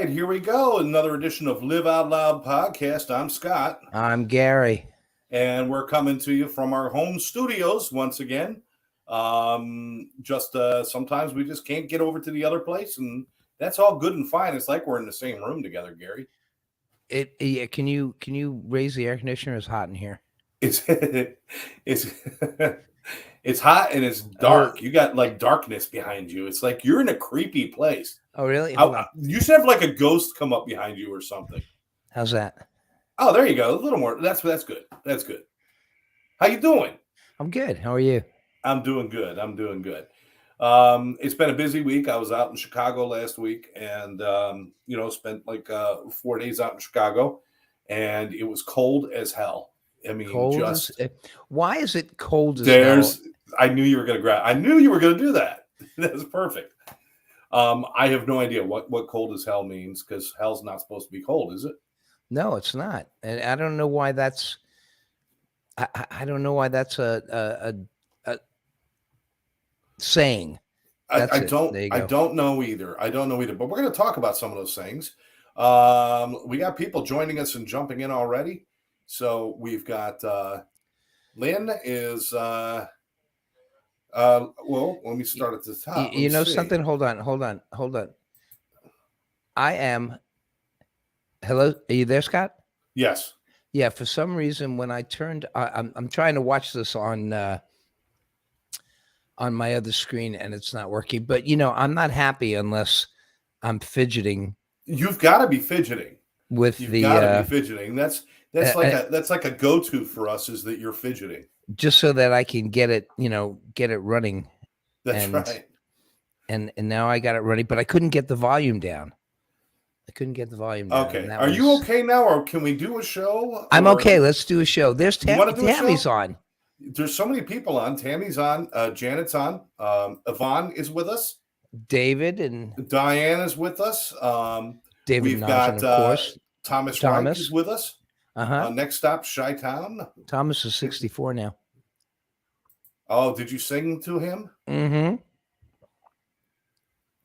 right, here we go. Another edition of Live Out Loud podcast. I'm Scott, I'm Gary. and we're coming to you from our home studios once again. Sometimes we just can't get over to the other place, and that's all good and fine. It's like we're in the same room together, Gary. Can you raise the air conditioner? It's hot in here. It's it's it's hot and it's dark. You got like darkness behind you. It's like you're in a creepy place. Oh, really? Hold on. You should have like a ghost come up behind you or something. How's that? Oh, there you go. A little more. That's good. That's good. How you doing? I'm good. How are you? I'm doing good. It's been a busy week. I was out in Chicago last week, and spent like 4 days out in Chicago, and it was cold as hell. I mean, why is it cold as hell? I knew you were going to do that. That was perfect. I have no idea what cold as hell means, because hell's not supposed to be cold, is it? No, it's not, and I don't know why that's. I don't know why that's a saying. I don't know either. But we're going to talk about some of those things. We got people joining us and jumping in already. So we've got Lynn is. Well, let me start at the top. You know something? Hold on. I am. Hello, are you there, Scott? Yes. Yeah. For some reason, when I turned, I'm trying to watch this on my other screen, and it's not working. But I'm not happy unless I'm fidgeting. You've got to be fidgeting. Fidgeting. That's like a go-to for us, is that you're fidgeting. Just so that I can get it running. That's right. And now I got it running, but I couldn't get the volume down. Okay. Are you okay now, or can we do a show? I'm okay. Let's do a show. There's Tammy's on. There's so many people on. Tammy's on. Janet's on. Yvonne is with us. David and Diane is with us. David, we've got of course. Thomas Reich is with us. Next stop, Chi-Town. Thomas is 64 now. Oh, did you sing to him? Mm-hmm.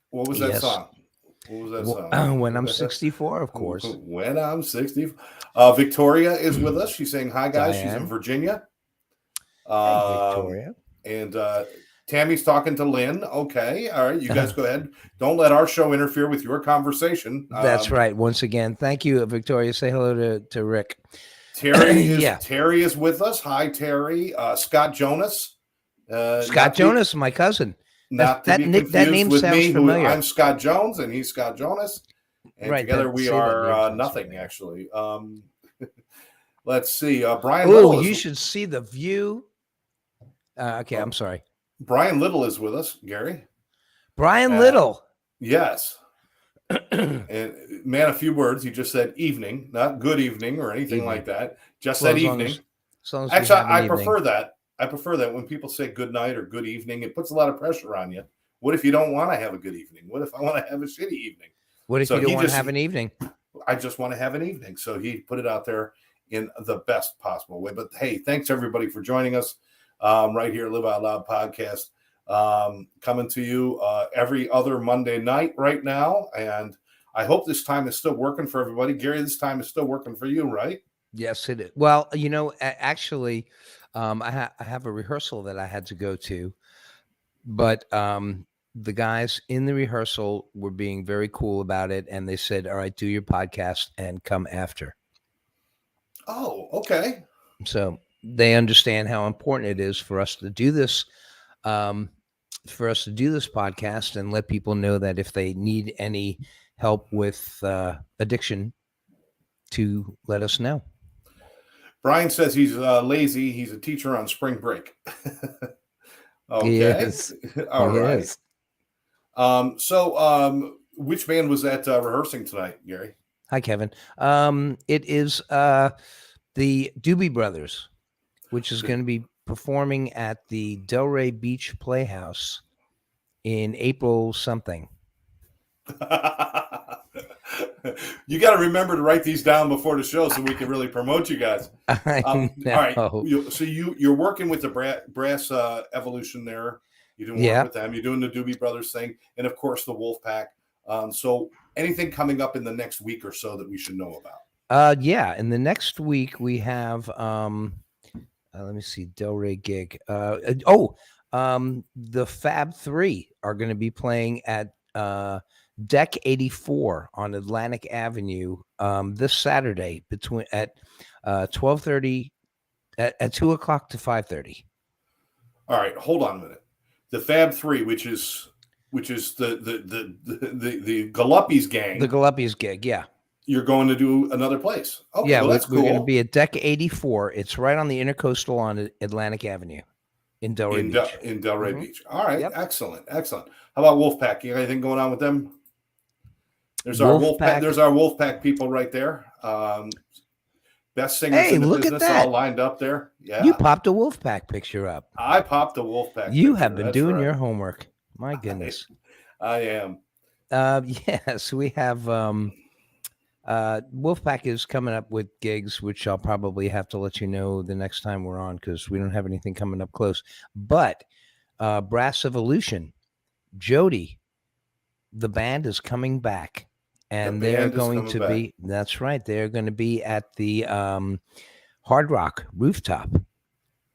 What was that song? When I'm 64, of course. When I'm 60. Victoria is with us. She's saying hi, guys. Diane. She's in Virginia. Hey, Victoria. And Tammy's talking to Lynn. Okay. All right. You guys go ahead. Don't let our show interfere with your conversation. That's right. Once again, thank you, Victoria. Say hello to Rick. Terry is with us. Hi, Terry. Scott Jonas. Jonas, my cousin. That name sounds familiar. I'm Scott Jones, and he's Scott Jonas. And together we are nothing, actually. Let's see. Brian Little. Oh, you should see the view. Okay, I'm sorry. Brian Little is with us, Gary. Brian Little. Yes. And man, a few words. He just said evening, not good evening or anything like that. Just said evening. Actually, I prefer that. I prefer that when people say good night or good evening. It puts a lot of pressure on you. What if you don't want to have a good evening? What if I want to have a shitty evening? What if you don't want to have an evening? I just want to have an evening. So he put it out there in the best possible way. But hey, thanks everybody for joining us right here at Live Out Loud podcast. Coming to you every other Monday night right now. And I hope this time is still working for everybody. Gary, this time is still working for you, right? Yes, it is. Well, actually, I have a rehearsal that I had to go to, but the guys in the rehearsal were being very cool about it, and they said, all right, do your podcast and come after. Oh, okay. So they understand how important it is for us to do this, podcast, and let people know that if they need any help with addiction, to let us know. Brian says he's lazy. He's a teacher on spring break. Okay. Yes. All right. So which band was that rehearsing tonight, Gary? Hi, Kevin. It is the Doobie Brothers, which is going to be performing at the Delray Beach Playhouse in April something. You got to remember to write these down before the show so we can really promote you guys. All right. So you're working with the brass evolution there. You're doing work with them. You're doing the Doobie Brothers thing, and of course the Wolf Pack. So anything coming up in the next week or so that we should know about? Yeah, in the next week we have let me see, Delray gig. The Fab Three are going to be playing at Deck 84 on Atlantic Avenue this Saturday between at 12:30 at 2 o'clock to 5:30. All right, hold on a minute. The Fab Three, which is the Galuppies gang. The Galuppies gig, yeah. You're going to do another place. Okay, Yeah, well, that's we're going to cool. be at Deck 84. It's right on the Intercoastal on Atlantic Avenue in Delray Beach. In Delray Beach. All right, Yep. Excellent. How about Wolfpack? You got anything going on with them? There's Wolfpack. There's our Wolfpack people right there. Best singers in the look business, at that. all lined up there. Yeah, You popped a Wolfpack picture up. I popped a Wolfpack. You picture. have been That's doing right. your homework. My goodness. I am. Yes, we have Wolfpack is coming up with gigs, which I'll probably have to let you know the next time we're on because we don't have anything coming up close. But Brass Evolution, Jody, the band is coming back. And they're going to be, that's right, they're going to be at the Hard Rock Rooftop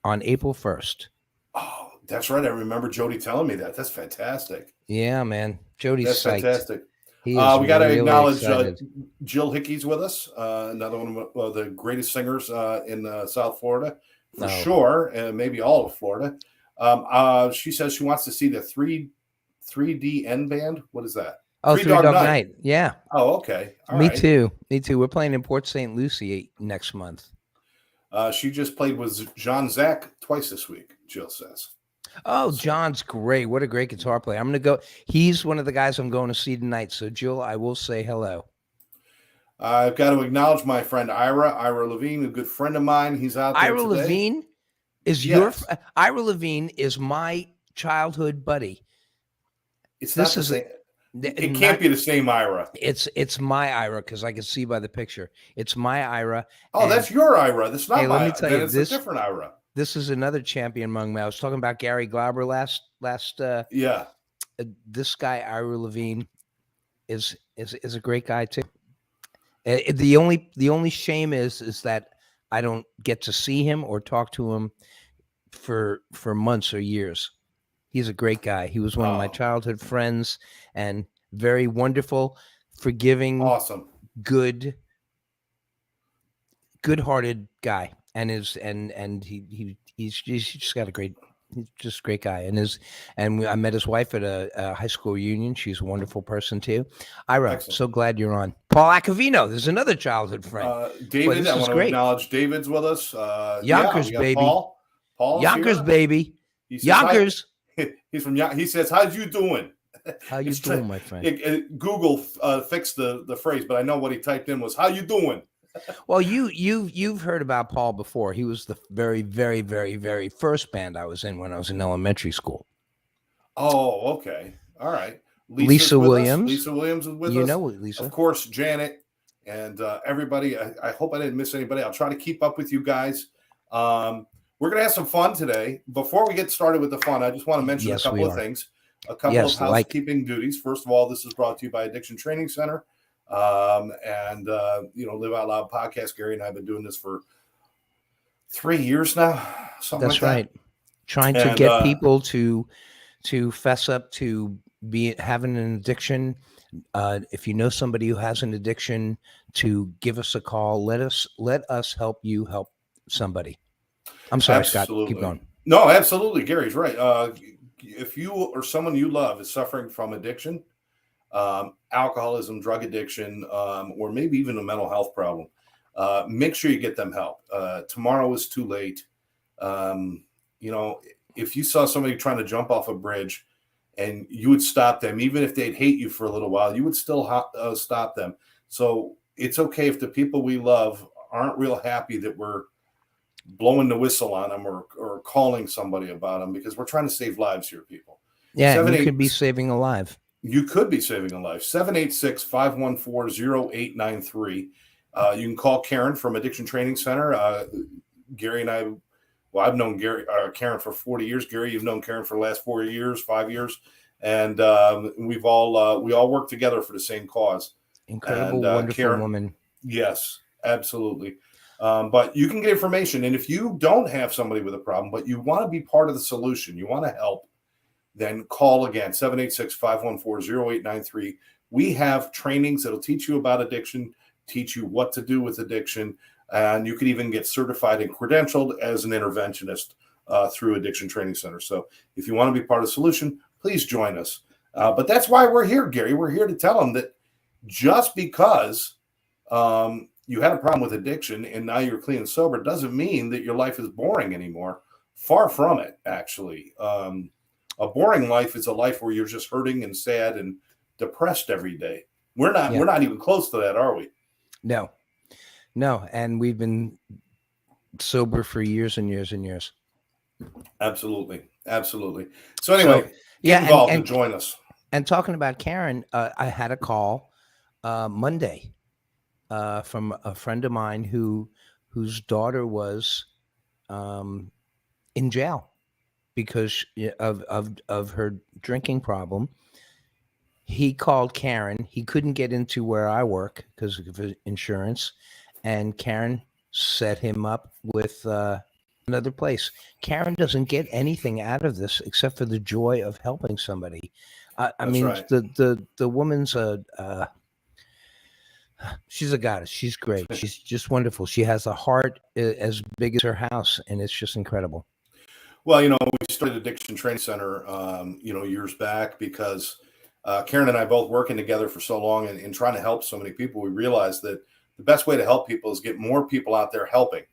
on April 1st. Oh, that's right. I remember Jody telling me that. That's fantastic. Yeah, man. Jody's That's psyched. fantastic. We got to really acknowledge excited. Jill Hickey's with us, another one of the greatest singers in South Florida, for sure, and maybe all of Florida. She says she wants to see the 3DN band. What is that? Oh, Three Dog Night. Yeah. Oh, okay. Me too. We're playing in Port St. Lucie next month. She just played with Jean Zach twice this week, Jill says. Oh, John's great. What a great guitar player. I'm going to go. He's one of the guys I'm going to see tonight. So, Jill, I will say hello. I've got to acknowledge my friend Ira Levine, a good friend of mine. He's out there Ira today. Levine is Ira Levine is my childhood buddy. It's not the same. It can't be the same Ira. It's my Ira because I can see by the picture. It's my Ira. Oh, that's your Ira. That's not my. Let me tell you, it's a different Ira. This is another champion among men. I was talking about Gary Glauber last. Yeah. This guy Ira Levine is a great guy too. The only shame is that I don't get to see him or talk to him for months or years. He's a great guy. He was one of my childhood friends and very wonderful, forgiving, awesome, good-hearted guy. And he's just got he's just a great guy. And I met his wife at a high school reunion. She's a wonderful person too. Ira, excellent. So glad you're on. Paul Acavino, there's another childhood friend. David, I want to acknowledge David's with us. Yonkers, baby. Paul Yonkers, baby. Yonkers. He's from. He says, "How's you doing?" How you doing, my friend? Google fixed the phrase, but I know what he typed in was "How you doing." Well, you've heard about Paul before. He was the very, very, very, very first band I was in when I was in elementary school. Oh, okay, all right. Lisa Williams. Lisa Williams is with us. You know Lisa, of course. Janet and everybody. I hope I didn't miss anybody. I'll try to keep up with you guys. We're going to have some fun today. Before we get started with the fun, I just want to mention a couple of things, a couple of housekeeping duties. First of all, this is brought to you by Addiction Training Center and Live Out Loud podcast. Gary and I have been doing this for 3 years now. That's right. Trying to get people to fess up to having an addiction. If you know somebody who has an addiction, to give us a call. Let us help you help somebody. I'm sorry, absolutely. Scott. Keep going. No, absolutely. Gary's right. If you or someone you love is suffering from addiction, alcoholism, drug addiction, or maybe even a mental health problem, make sure you get them help. Tomorrow is too late. If you saw somebody trying to jump off a bridge and you would stop them, even if they'd hate you for a little while, you would still stop them. So it's okay if the people we love aren't real happy that we're blowing the whistle on them or calling somebody about them, because we're trying to save lives here, people. Yeah, you could be saving a life. You could be saving a life. 786-514-0893. You can call Karen from Addiction Training Center. Gary and I've known Karen for 40 years. Gary, you've known Karen for the last 5 years. and we all work together for the same cause. And Incredible, wonderful Karen, woman. yes, absolutely. But you can get information, and if you don't have somebody with a problem, but you want to be part of the solution, you want to help, then call again, 786-514-0893. We have trainings that'll teach you about addiction, teach you what to do with addiction, and you can even get certified and credentialed as an interventionist through Addiction Training Center. So if you want to be part of the solution, please join us. But that's why we're here, Gary. We're here to tell them that just because you had a problem with addiction and now you're clean and sober doesn't mean that your life is boring anymore. Far from it, actually. A boring life is a life where you're just hurting and sad and depressed every day. We're not even close to that, are we? No. And we've been sober for years and years and years. Absolutely. So anyway, get involved and join us. And talking about Karen, I had a call Monday from a friend of mine whose daughter was in jail because of her drinking problem. He called Karen. He couldn't get into where I work because of insurance, and Karen set him up with another place. Karen doesn't get anything out of this except for the joy of helping somebody. I mean, right. the woman's she's a goddess. She's great. She's just wonderful. She has a heart as big as her house, and it's just incredible. Well, we started Addiction Training Center, years back because Karen and I both working together for so long and trying to help so many people. We realized that the best way to help people is get more people out there helping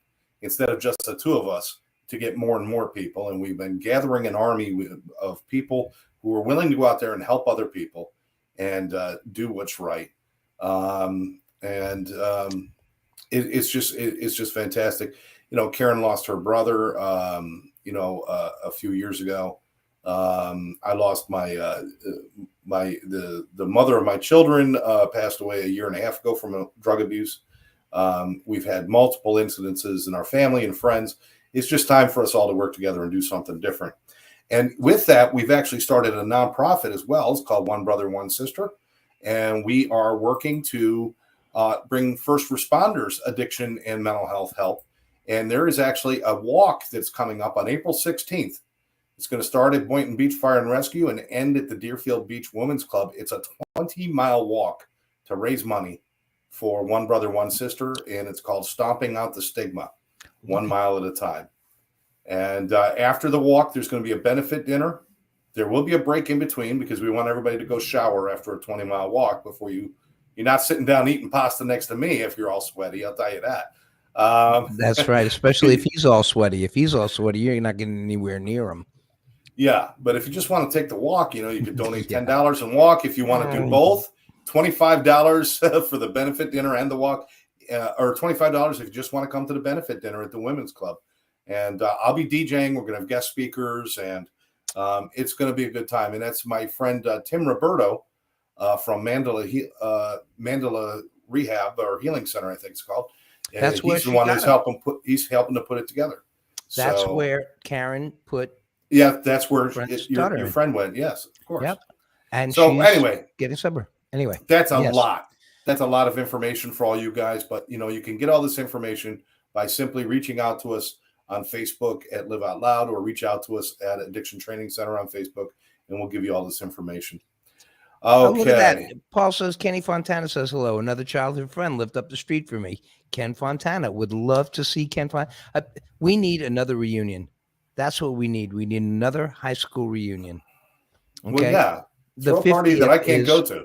instead of just the two of us, to get more and more people. And we've been gathering an army of people who are willing to go out there and help other people and do what's right. It's just fantastic. Karen lost her brother, a few years ago. I lost the mother of my children, passed away a year and a half ago from drug abuse. We've had multiple incidences in our family and friends. It's just time for us all to work together and do something different. And with that, we've actually started a nonprofit as well. It's called One Brother, One Sister. And we are working to bring first responders addiction and mental health help. And there is actually a walk that's coming up on April 16th. It's going to start at Boynton Beach Fire and Rescue and end at the Deerfield Beach Women's Club. It's a 20-mile walk to raise money for One Brother, One Sister, and it's called Stomping Out the Stigma, 1 mile at a time. And after the walk, there's going to be a benefit dinner. There will be a break in between because we want everybody to go shower after a 20-mile walk before you're not sitting down eating pasta next to me if you're all sweaty. I'll tell you that. That's right, especially if he's all sweaty. If he's all sweaty, you're not getting anywhere near him. Yeah, but if you just want to take the walk, you could donate $10 and walk. If you want to do both, $25 for the benefit dinner and the walk, or $25 if you just want to come to the benefit dinner at the Women's Club. And I'll be DJing. We're going to have guest speakers, and it's going to be a good time. And that's my friend Tim Roberto from Mandela Rehab or Healing Center, I think it's called. That's he's the one who's helping to put it together. That's where Karen put. Yeah, that's where your friend went. Yes, of course. Yep. And so anyway, getting sober. Anyway, that's a lot. That's a lot of information for all you guys. But you can get all this information by simply reaching out to us on Facebook at Live Out Loud, or reach out to us at Addiction Training Center on Facebook, and we'll give you all this information. Okay. Oh, look at that. Paul says Kenny Fontana says hello. Another childhood friend lived up the street for me. Ken Fontana. Would love to see Ken Fontana. We need another reunion. That's what we need. We need another high school reunion. Well, Okay. yeah. Throw a party that I can't go to.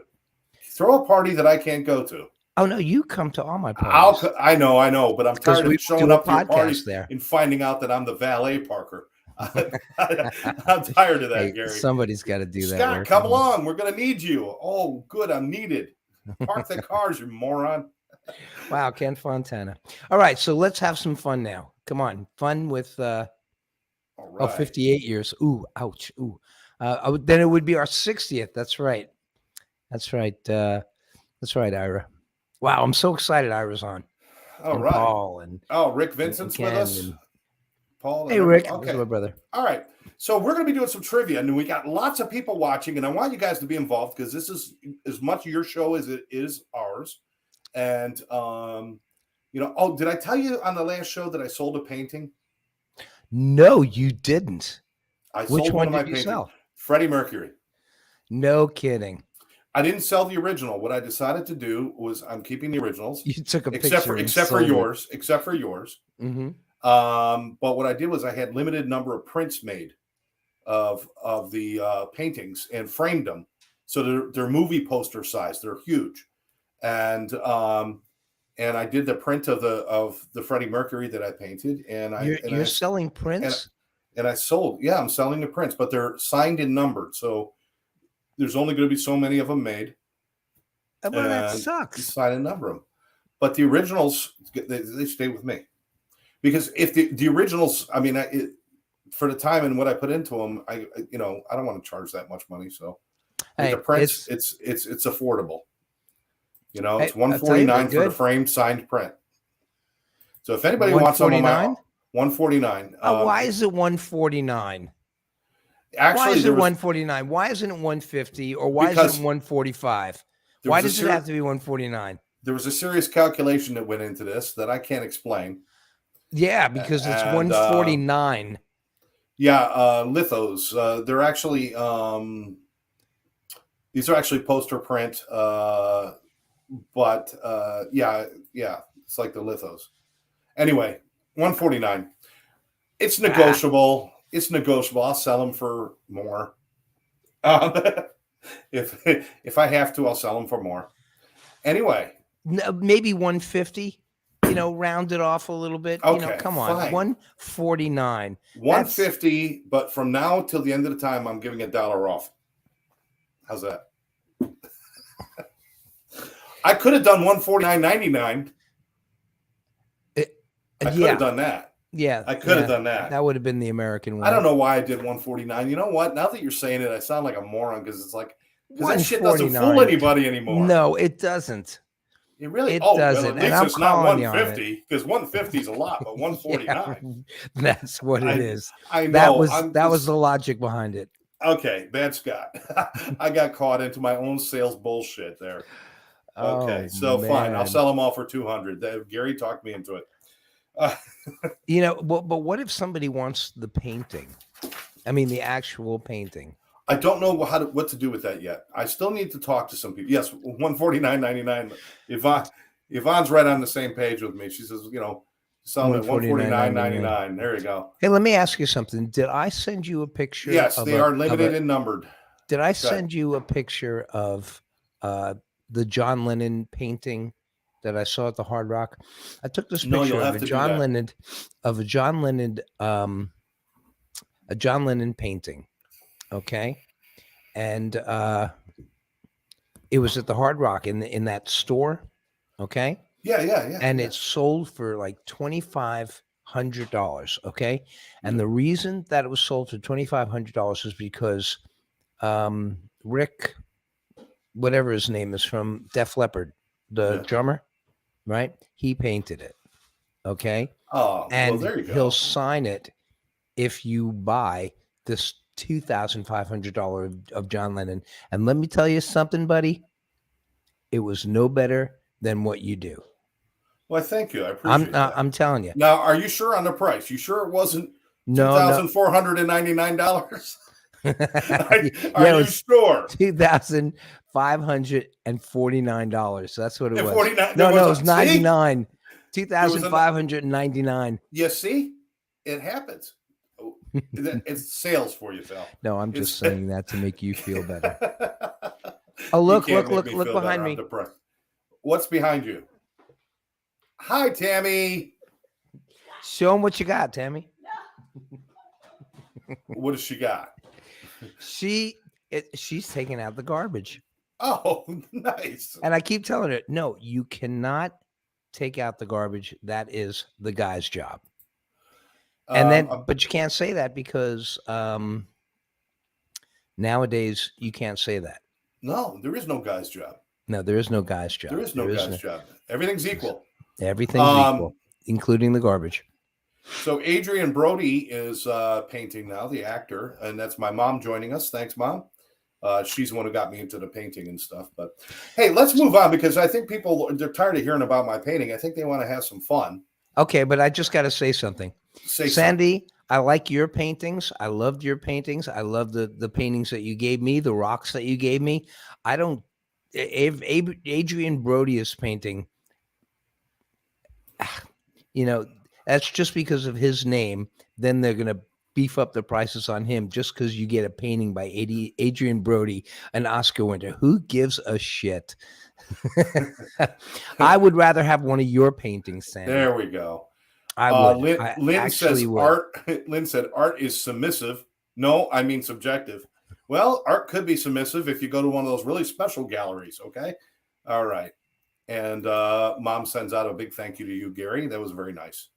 Throw a party that I can't go to. Oh no, you come to all my parties. I know, but I'm tired of showing up to your parties there and finding out that I'm the valet parker. I'm tired of that, Gary. Somebody's got to do that. Scott, come along. We're going to need you. Oh, good. I'm needed. Park the cars, you moron. Wow, Ken Fontana. All right, so let's have some fun now. Come on. Fun with all right. 58 years. Ooh, ouch. Ooh. Then it would be our 60th. That's right. That's right. That's right, Ira. Wow, I'm so excited Ira's on. All and right. Paul and Rick Vincent's with us. Paul? Hey, Rick. This is Okay. my brother. All right. So we're going to be doing some trivia, and we got lots of people watching, and I want you guys to be involved because this is as much your show as it is ours. And did I tell you on the last show that I sold a painting? No, you didn't. I Which sold one one of my did you paintings, sell? Freddie Mercury. No kidding. I didn't sell the original. What I decided to do was I'm keeping the originals. You took a except picture for yours. Except for yours. Mm-hmm. But what I did was I had limited number of prints made of the paintings and framed them, so they're movie poster size. They're huge, and I did the print of the Freddie Mercury that I painted, and You're selling prints, and I sold. Yeah, I'm selling the prints, but they're signed and numbered, so there's only going to be so many of them made. Well, that sucks. You sign and number them, but the originals they stay with me. Because if the originals, I mean, for the time and what I put into them, I don't want to charge that much money. So the prints, it's affordable. It's $149 for the framed signed print. So if anybody wants some of my $149. Why is it $149? Actually, why is it $149? Why isn't it $150 or why is it $145? Why does it have to be $149? There was a serious calculation that went into this that I can't explain. Yeah, because it's $149. Lithos. They're actually these are actually poster print, but it's like the lithos. Anyway, $149. It's negotiable. It's negotiable. I'll sell them for more. If I have to, I'll sell them for more. Anyway, maybe $150. Round it off a little bit. Okay, come on. fine. $149. $150, but from now till the end of the time, I'm giving $1 off. How's that? I could have done $149.99. I could have done that. Yeah, I could have done that. That would have been the American one. I don't know why I did $149. You know what? Now that you're saying it, I sound like a moron because it's like that shit doesn't fool anybody anymore. No, it doesn't. It really doesn't. Well, at least it's not $150 because $150 is a lot, but $149. That's what it is. I know. That was the logic behind it. Okay, bad Scott. I got caught into my own sales bullshit there. Okay, fine. I'll sell them all for $200. Gary talked me into it. But what if somebody wants the painting? I mean, the actual painting. I don't know what to do with that yet. I still need to talk to some people. Yes, $149.99. Yvonne's right on the same page with me. She says, selling at $149.99. There you go. Hey, let me ask you something. Did I send you a picture? Yes, they are limited and numbered. Did I send you a picture of the John Lennon painting that I saw at the Hard Rock? I took this picture of a John Lennon painting. Okay. And it was at the Hard Rock in that store. Okay. Yeah. And it sold for like $2,500. Okay. And the reason that it was sold for $2,500 is because Rick, whatever his name is, from Def Leppard, the drummer, right? He painted it. Okay. Oh, and there you go. He'll sign it if you buy this $2,500 of John Lennon. And let me tell you something, buddy. It was no better than what you do. Well, thank you. I appreciate that. I'm telling you. Now, are you sure on the price? You sure it wasn't $2,499? Are you sure? $2,549. That's what it was. No, it was 99. $2,599. You see, it happens. It's sales for you, Phil. No, I'm just saying that to make you feel better. Oh, look behind me. What's behind you? Hi, Tammy. Show them what you got, Tammy. What does she got? She's taking out the garbage. Oh, nice. And I keep telling her, no, you cannot take out the garbage. That is the guy's job. And but you can't say that because nowadays you can't say that. No, there is no guy's job. No, there is no guy's job. There is no guy's job. Everything's equal. Everything's equal, including the garbage. So Adrian Brody is painting now, the actor, and that's my mom joining us. Thanks, Mom. She's the one who got me into the painting and stuff. But hey, let's move on because I think people they're tired of hearing about my painting. I think they want to have some fun. Okay, but I just got to say something. Say Sandy, I like your paintings. I loved your paintings. I love the paintings that you gave me, the rocks that you gave me. I don't. If Adrian Brody is painting, you know, that's just because of his name. Then they're gonna beef up the prices on him just because you get a painting by Adrian Brody, an Oscar winner. Who gives a shit? I would rather have one of your paintings, Sandy. There we go. I would. Lynn, I Lynn actually says would. art. Lynn said art is submissive. No, I mean subjective. Well, art could be submissive if you go to one of those really special galleries. Okay. All right. And Mom sends out a big thank you to you, Gary. That was very nice.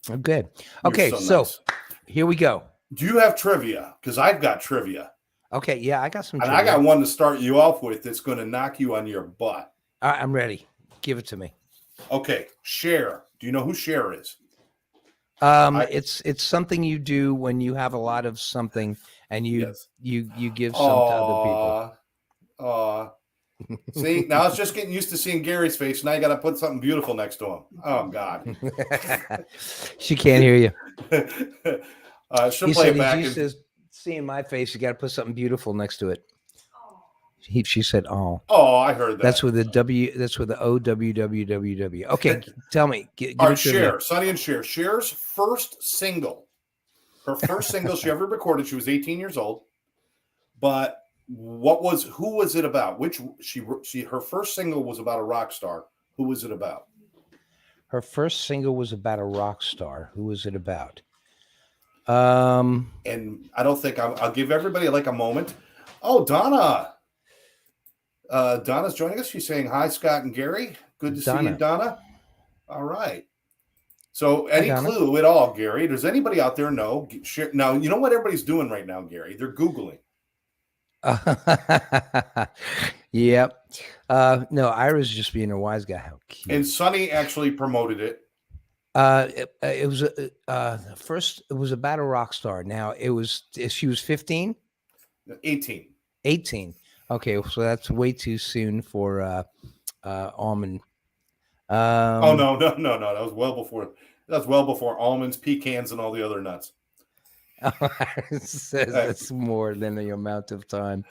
Oh, good. You're Okay, so nice. here we go. Do you have trivia? Because I've got trivia. Okay, yeah, I got some And trivia. I got one to start you off with that's going to knock you on your butt. All right, I'm ready. Give it to me. Okay, Cher. Do you know who Cher is? It's something you do when you have a lot of something and you Yes. you give some to other people. See, now it's just getting used to seeing Gary's face. Now you got to put something beautiful next to him. Oh God. She can't hear you. She'll play it back. He says, seeing my face, you got to put something beautiful next to it. She said, "Oh, I heard that." That's with the W. That's with the O W W W W. Okay, tell me. Give All right, it to me. Cher, Sonny and Cher. Cher's first single, her first single she ever recorded. She was 18 years old. But who was it about? Her first single was about a rock star. Who was it about? Her first single was about a rock star. Who was it about? And I don't think I'll give everybody like a moment. Oh, Donna. Donna's joining us. She's saying hi, Scott and Gary. Good to see you, Donna. All right. So any clue at all, Gary? Does anybody out there know? Now, you know what everybody's doing right now, Gary? They're Googling. Yep. No, Ira's just being a wise guy. How cute. And Sonny actually promoted it. It was first. It was about a rock star. Now she was 15, 18. Okay, so that's way too soon for almond. Oh no! That was well before. That's well before almonds, pecans, and all the other nuts. Says that's more than the amount of time.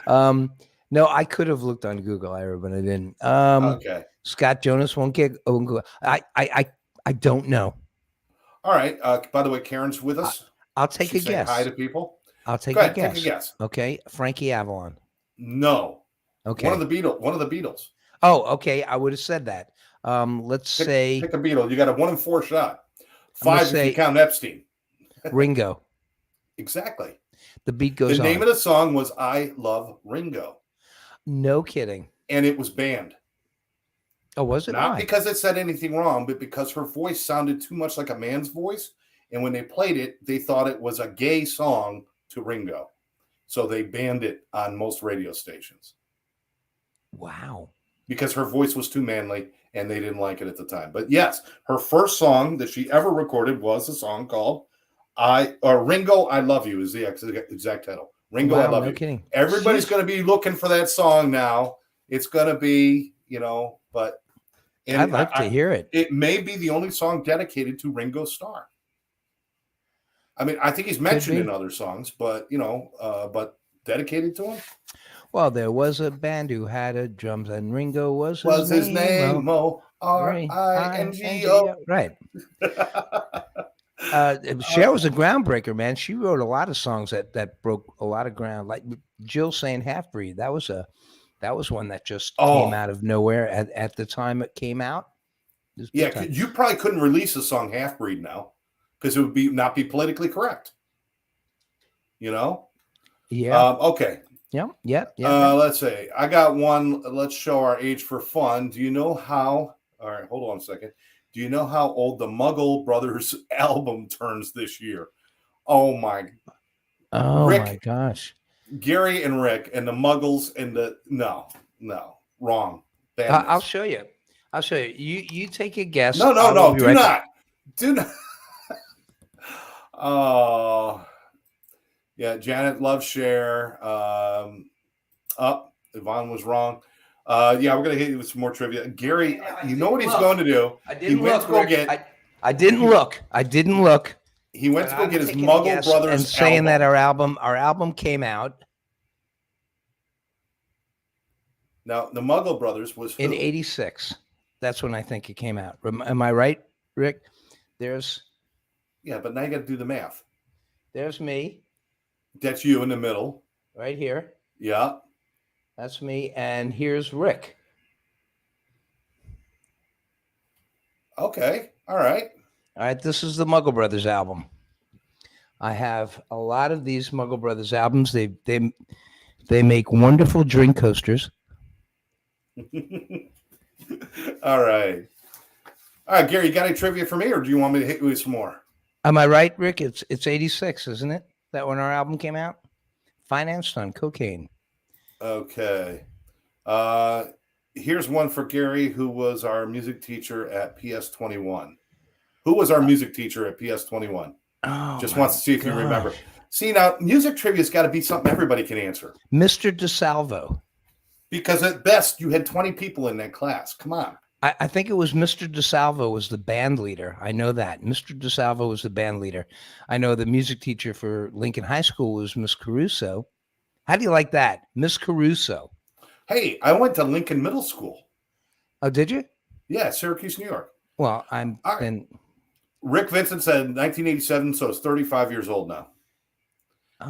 No, I could have looked on Google, Ira, but I didn't. Okay. Scott Jonas won't get. I don't know. All right. By the way, Karen's with us. I'll take a guess. Hi to people. I'll take a guess. Take a guess. Okay, Frankie Avalon. No. Okay. One of the Beatles. Oh, okay. I would have said that. Let's say pick a Beatle. You got a 1 in 4 shot. 5 if you count Epstein. Ringo. Exactly. The beat goes on. The name of the song was I Love Ringo. No kidding. And it was banned. Oh, was it? Not because it said anything wrong, but because her voice sounded too much like a man's voice. And when they played it, they thought it was a gay song to Ringo. So they banned it on most radio stations. Wow. Because her voice was too manly and they didn't like it at the time. But yes, her first song that she ever recorded was a song called Ringo, I Love You is the exact title. Ringo, I Love You. Kidding. Everybody's going to be looking for that song now. It's going to be, but I'd like to hear it. It may be the only song dedicated to Ringo Starr. I mean, I think he's mentioned in other songs, but but dedicated to him. Well, there was a band who had a drums, and Ringo was his name. Mo Ringo. Right. Cher was a groundbreaker, man. She wrote a lot of songs that broke a lot of ground. Like Jill saying "Half Breed." That was one that just came out of nowhere at the time it came out. Yeah, you probably couldn't release a song "Half Breed" now because it would not be politically correct. Yeah. Okay. Yeah. Let's see. I got one. Let's show our age for fun. Do you know how? All right, hold on a second. Do you know how old the Muggle Brothers album turns this year? Oh my gosh. Gary and Rick and the Muggles and no, wrong. I'll show you. You take a guess. No. Do not. Oh, yeah. Janet loves Cher. Yvonne was wrong. Yeah, we're gonna hit you with some more trivia. Gary, Yeah, I you know didn't what he's look. going to do? I He didn't went to look, go Rick. get. I didn't He look. I didn't look. he went But to go I'm get his taking a Muggle guess and Brothers saying that album. our album came out Now, the Muggle Brothers was in who? '86. That's when I think it came out. Am I right, Rick? There's Yeah, but now you got to do the math. there's me That's you in the middle. right here. Yeah. That's me, and here's Rick. Okay. All right. All right, this is the Muggle Brothers album. I have a lot of these Muggle Brothers albums. They make wonderful drink coasters. All right. All right, Gary, you got any trivia for me, or do you want me to hit you with some more? Am I right, Rick? It's '86, isn't it? That when our album came out, financed on cocaine. Okay. Uh, Here's one for Gary, who was our music teacher at PS 21. Who was our music teacher at PS 21? Oh, Just my wants to see if you remember. gosh. See, now, music trivia's got to be something everybody can answer. Mr. DeSalvo. Because at best, you had 20 people in that class. Come on. I think it was Mr. DeSalvo was the band leader. I know that. Mr. DeSalvo was the band leader. I know the music teacher for Lincoln High School was Miss Caruso. How do you like that? Miss Caruso. Hey, I went to Lincoln Middle School. Oh, did you? Yeah, Syracuse, New York. Well, I'm All right. then. Rick Vincent said 1987, so it's 35 years old now.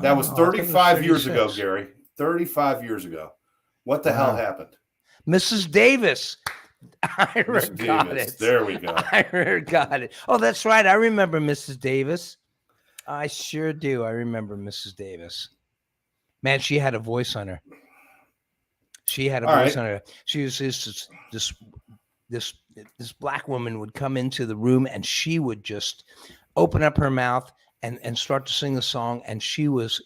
That was Oh, I thought it 35 years ago, 36. Gary. 35 years ago. What the hell Wow. happened? Mrs. Davis. Ira Miss got Davis. it. There we go. Ira got it. Oh, that's right. I remember Mrs. Davis. I sure do. I remember Mrs. Davis. Man, she had a voice on her. She had a All voice right. on her. She was this black woman would come into the room and she would just open up her mouth and start to sing the song, and she was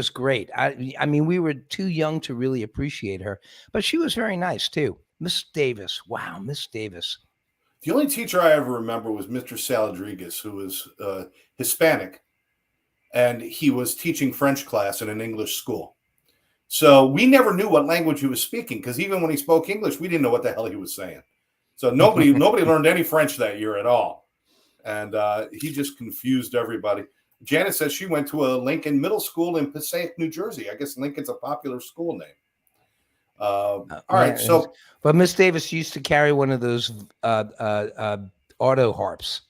great. I mean, we were too young to really appreciate her, but she was very nice too. Miss Davis. Wow, Miss Davis. The only teacher I ever remember was Mr. Saladrigas, who was Hispanic, and he was teaching French class in an English school. So we never knew what language he was speaking, because even when he spoke English, we didn't know what the hell he was saying. So nobody learned any French that year at all. And he just confused everybody. Janet says she went to a Lincoln Middle School in Passaic, New Jersey. I guess Lincoln's a popular school name. All right, so but Miss Davis used to carry one of those auto harps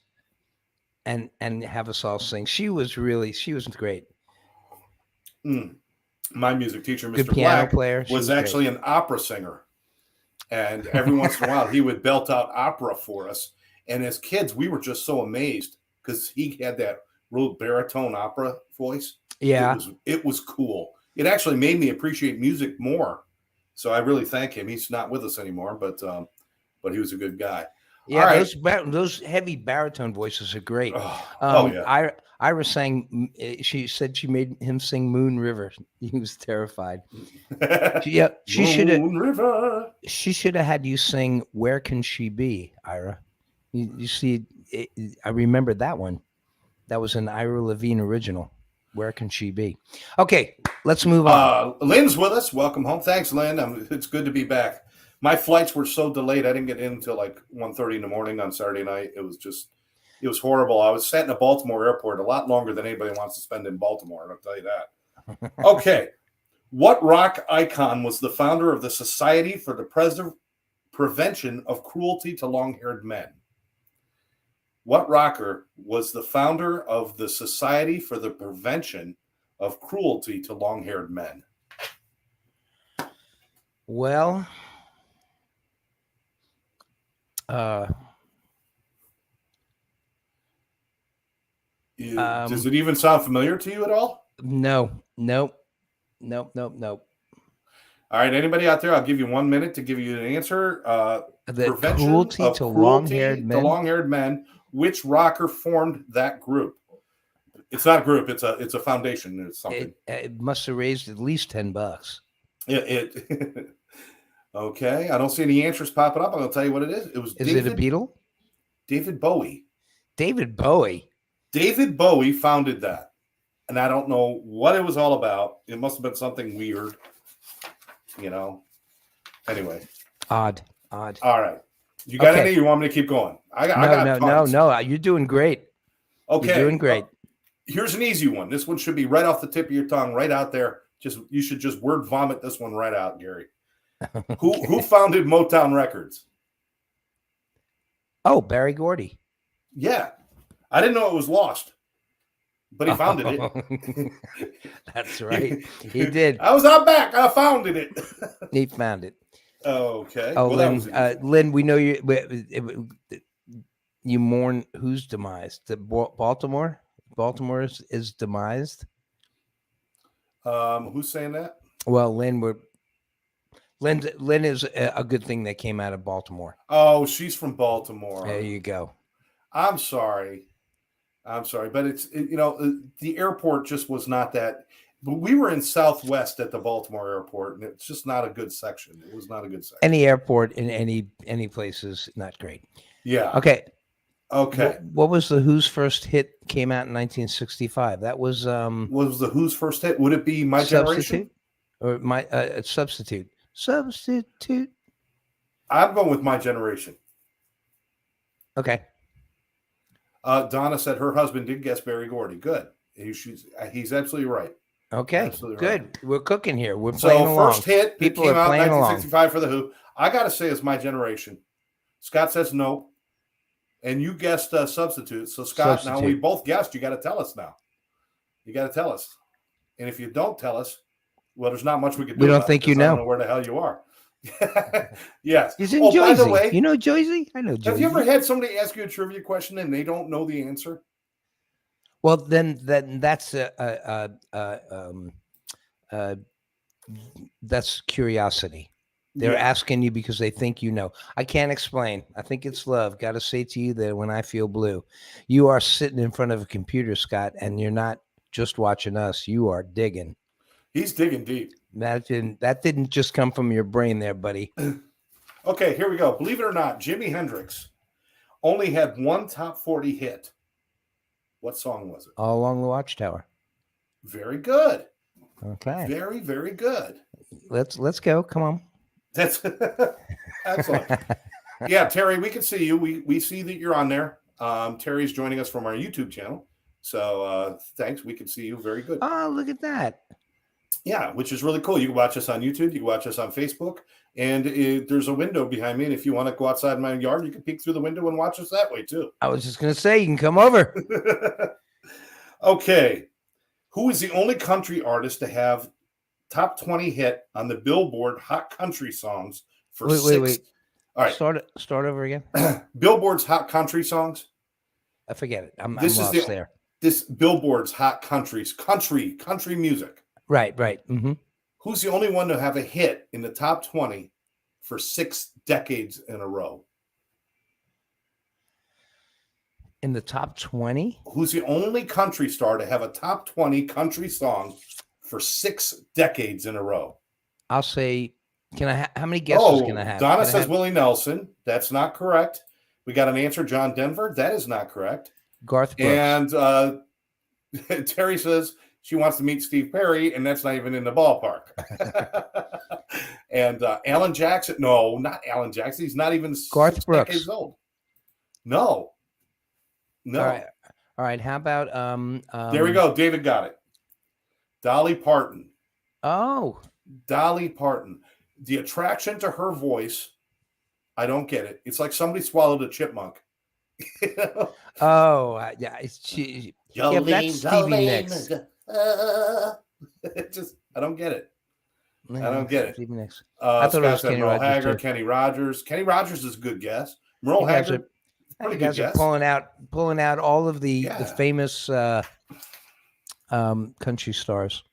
and have us all sing. She was great. My music teacher, Good Mr. piano Black, player. was actually an opera singer. And every once in a while, he would belt out opera for us. And as kids, we were just so amazed because he had that real baritone opera voice. Yeah. It was cool. It actually made me appreciate music more. So I really thank him. He's not with us anymore, but he was a good guy. Yeah, right. those heavy baritone voices are great. Yeah. Ira sang. She said she made him sing Moon River. He was terrified. She should have. River. She should have had you sing "Where Can She Be," Ira. You see, I remember that one. That was an Ira Levine original. Where Can She Be? Okay, let's move on. Lynn's with us. Welcome home. Thanks, Lynn. It's good to be back. My flights were so delayed. I didn't get in until like 1:30 in the morning on Saturday night. It was horrible. I was sat in a Baltimore airport a lot longer than anybody wants to spend in Baltimore. I'll tell you that. Okay. What rock icon was the founder of the Society for the Prevention of Cruelty to Long-Haired Men? What rocker was the founder of the Society for the Prevention of Cruelty to Long-Haired Men? Well, Does it even sound familiar to you at all? No. All right, anybody out there? I'll give you 1 minute to give you an answer. The Prevention cruelty of to cruelty long-haired to men. long-haired men. Which rocker formed that group? It's not a group. It's a foundation. It's something. It must have raised at least $10. It Okay. I don't see any answers popping up. I'm going to tell you what it is. It was Is it a Beatle? David Bowie. David Bowie. David Bowie founded that. And I don't know what it was all about. It must have been something weird, you know. Anyway. Odd. All right. You got any? You want me to keep going? I got tons. No. You're doing great. Okay. You're doing great. Here's an easy one. This one should be right off the tip of your tongue, right out there. You should just word vomit this one right out, Gary. Who founded Motown Records? Oh, Barry Gordy. Yeah. I didn't know it was lost, but he founded it. That's right. He did. I was out back. I founded it. He found it. Okay. Oh, well, Lynn, we know you mourn whose demise? Baltimore? Baltimore is demised? Who's saying that? Well, Lynn is a good thing that came out of Baltimore. Oh, she's from Baltimore. There you go. I'm sorry, but the airport just was not that. But we were in Southwest at the Baltimore airport, and it's just not a good section. It was not a good section. Any airport in any place is not great. Yeah. Okay. What was the Who's first hit? Came out in 1965. That was What was the Who's first hit? Would it be My Generation or my Substitute? Substitute. I'm going with My Generation. Okay. Donna said her husband did guess Barry Gordy. Good. He's absolutely right. Okay. Absolutely good. Right. We're cooking here. We're playing along. First hit People came are out in playing 1965 for the Who. I gotta say it's My Generation. Scott says no. And you guessed Substitute. So, Scott, Now we both guessed. You got to tell us now. You got to tell us. And if you don't tell us, well, there's not much we can do. We don't think you know. I don't know where the hell you are. Yes. He's in Jersey. By the way, you know Jersey? I know Jersey. Have you ever had somebody ask you a trivia question and they don't know the answer? Well, then that's that's curiosity. They're asking you because they think you know. I can't explain. I think it's love. Got to say to you that when I feel blue, you are sitting in front of a computer, Scott, and you're not just watching us. You are digging. He's digging deep. That didn't just come from your brain there, buddy. Okay, here we go. Believe it or not, Jimi Hendrix only had one top 40 hit. What song was it? All Along the Watchtower. Very good. Okay. Very, very good. Let's go. Come on. That's excellent. Yeah, Terry, we can see you. We see that you're on there. Terry's joining us from our YouTube channel. So thanks. We can see you. Very good. Oh, look at that. Yeah, which is really cool. You can watch us on YouTube. You can watch us on Facebook. And there's a window behind me. And if you want to go outside my yard, you can peek through the window and watch us that way, too. I was just going to say, you can come over. Okay. Who is the only country artist to have top 20 hit on the Billboard Hot Country Songs for wait. All right. Start over again. Billboard's Hot Country Songs. I forget it. I'm lost there. This Billboard's Hot country music. Right. Mm-hmm. Who's the only one to have a hit in the top 20 for 6 decades in a row? In the top 20? Who's the only country star to have a top 20 country song for 6 decades in a row? I'll say, how many guesses can I have? Donna says Willie Nelson. That's not correct. We got an answer, John Denver. That is not correct. Garth Brooks. And Terry says she wants to meet Steve Perry, and that's not even in the ballpark. And Alan Jackson. No, not Alan Jackson. He's not even Garth 6 Brooks. decades old. No. All right. How about there we go. David got it. Dolly Parton. Oh. Dolly Parton. The attraction to her voice, I don't get it. It's like somebody swallowed a chipmunk. Oh, yeah. That's Stevie Nicks. I don't get it. I don't get it. Stevie Nicks. I thought it was Kenny Merle Rogers. Haggard, Kenny Rogers. Kenny Rogers is a good guess. Merle Haggard. You guys are pulling out all of the famous country stars.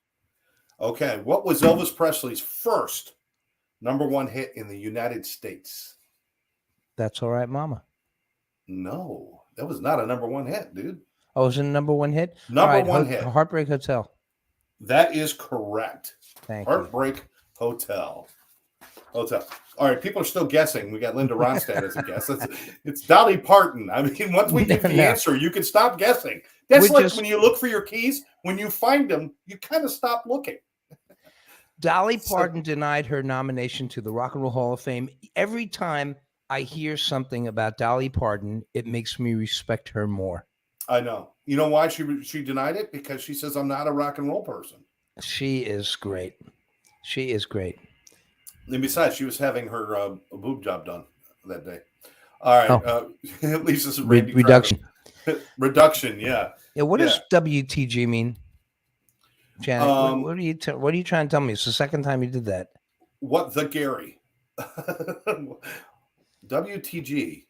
Okay, what was Elvis Presley's first #1 hit in the United States? That's All Right, Mama. No, that was not a #1 hit, dude. Oh, was it a #1 hit? #1 hit. Heartbreak Hotel. That is correct. Thank Heartbreak Hotel. Oh, it's up. All right, people are still guessing. We got Linda Ronstadt as a guess. It's Dolly Parton. I mean, once we give the No. answer, you can stop guessing. That's We're like just when you look for your keys. When you find them, you kind of stop looking. Dolly So- Parton denied her nomination to the Rock and Roll Hall of Fame. Every time I hear something about Dolly Parton, it makes me respect her more. I know. You know why she denied it? Because she says I'm not a rock and roll person. She is great. She is great. And besides, she was having her boob job done that day. All right. Oh. At least this is Randy Reduction. Travis. Reduction, yeah. Yeah. What Yeah. does WTG mean, Janet? What are you trying to tell me? It's the second time you did that. What the Gary? WTG.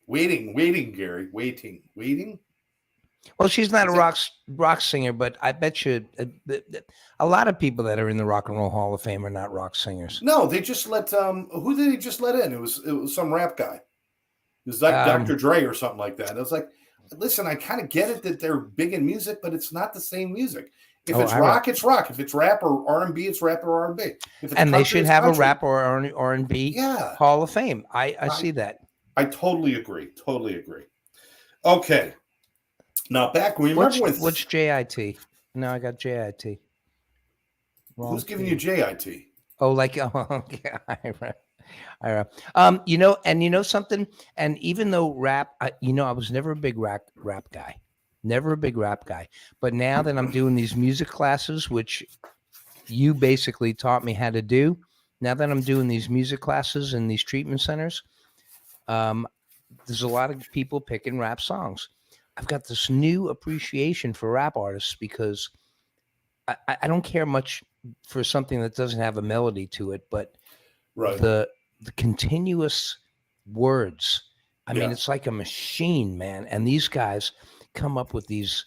Waiting, Gary. Waiting. Well, she's not Is a rock singer, but I bet you a lot of people that are in the Rock and Roll Hall of Fame are not rock singers. No, they just let who did they just let in? It was some rap guy. It was like Dr. Dre or something like that. I was like, listen, I kind of get it that they're big in music, but it's not the same music. If it's rock, it's rock. If it's rap or R&B, it's rap or R&B. If it's and country, they should it's have country. a rap or R&B Hall of Fame. I see that. I totally agree. Okay. Now back when you remember when what's JIT? No, I got JIT. Who's giving you JIT? Oh, like okay. You know something, and even though rap, I was never a big rap guy, but now that I'm doing these music classes, which you basically taught me how to do, now that I'm doing these music classes in these treatment centers, there's a lot of people picking rap songs. I've got this new appreciation for rap artists because I don't care much for something that doesn't have a melody to it, but the continuous words. I mean, it's like a machine, man. And these guys come up with these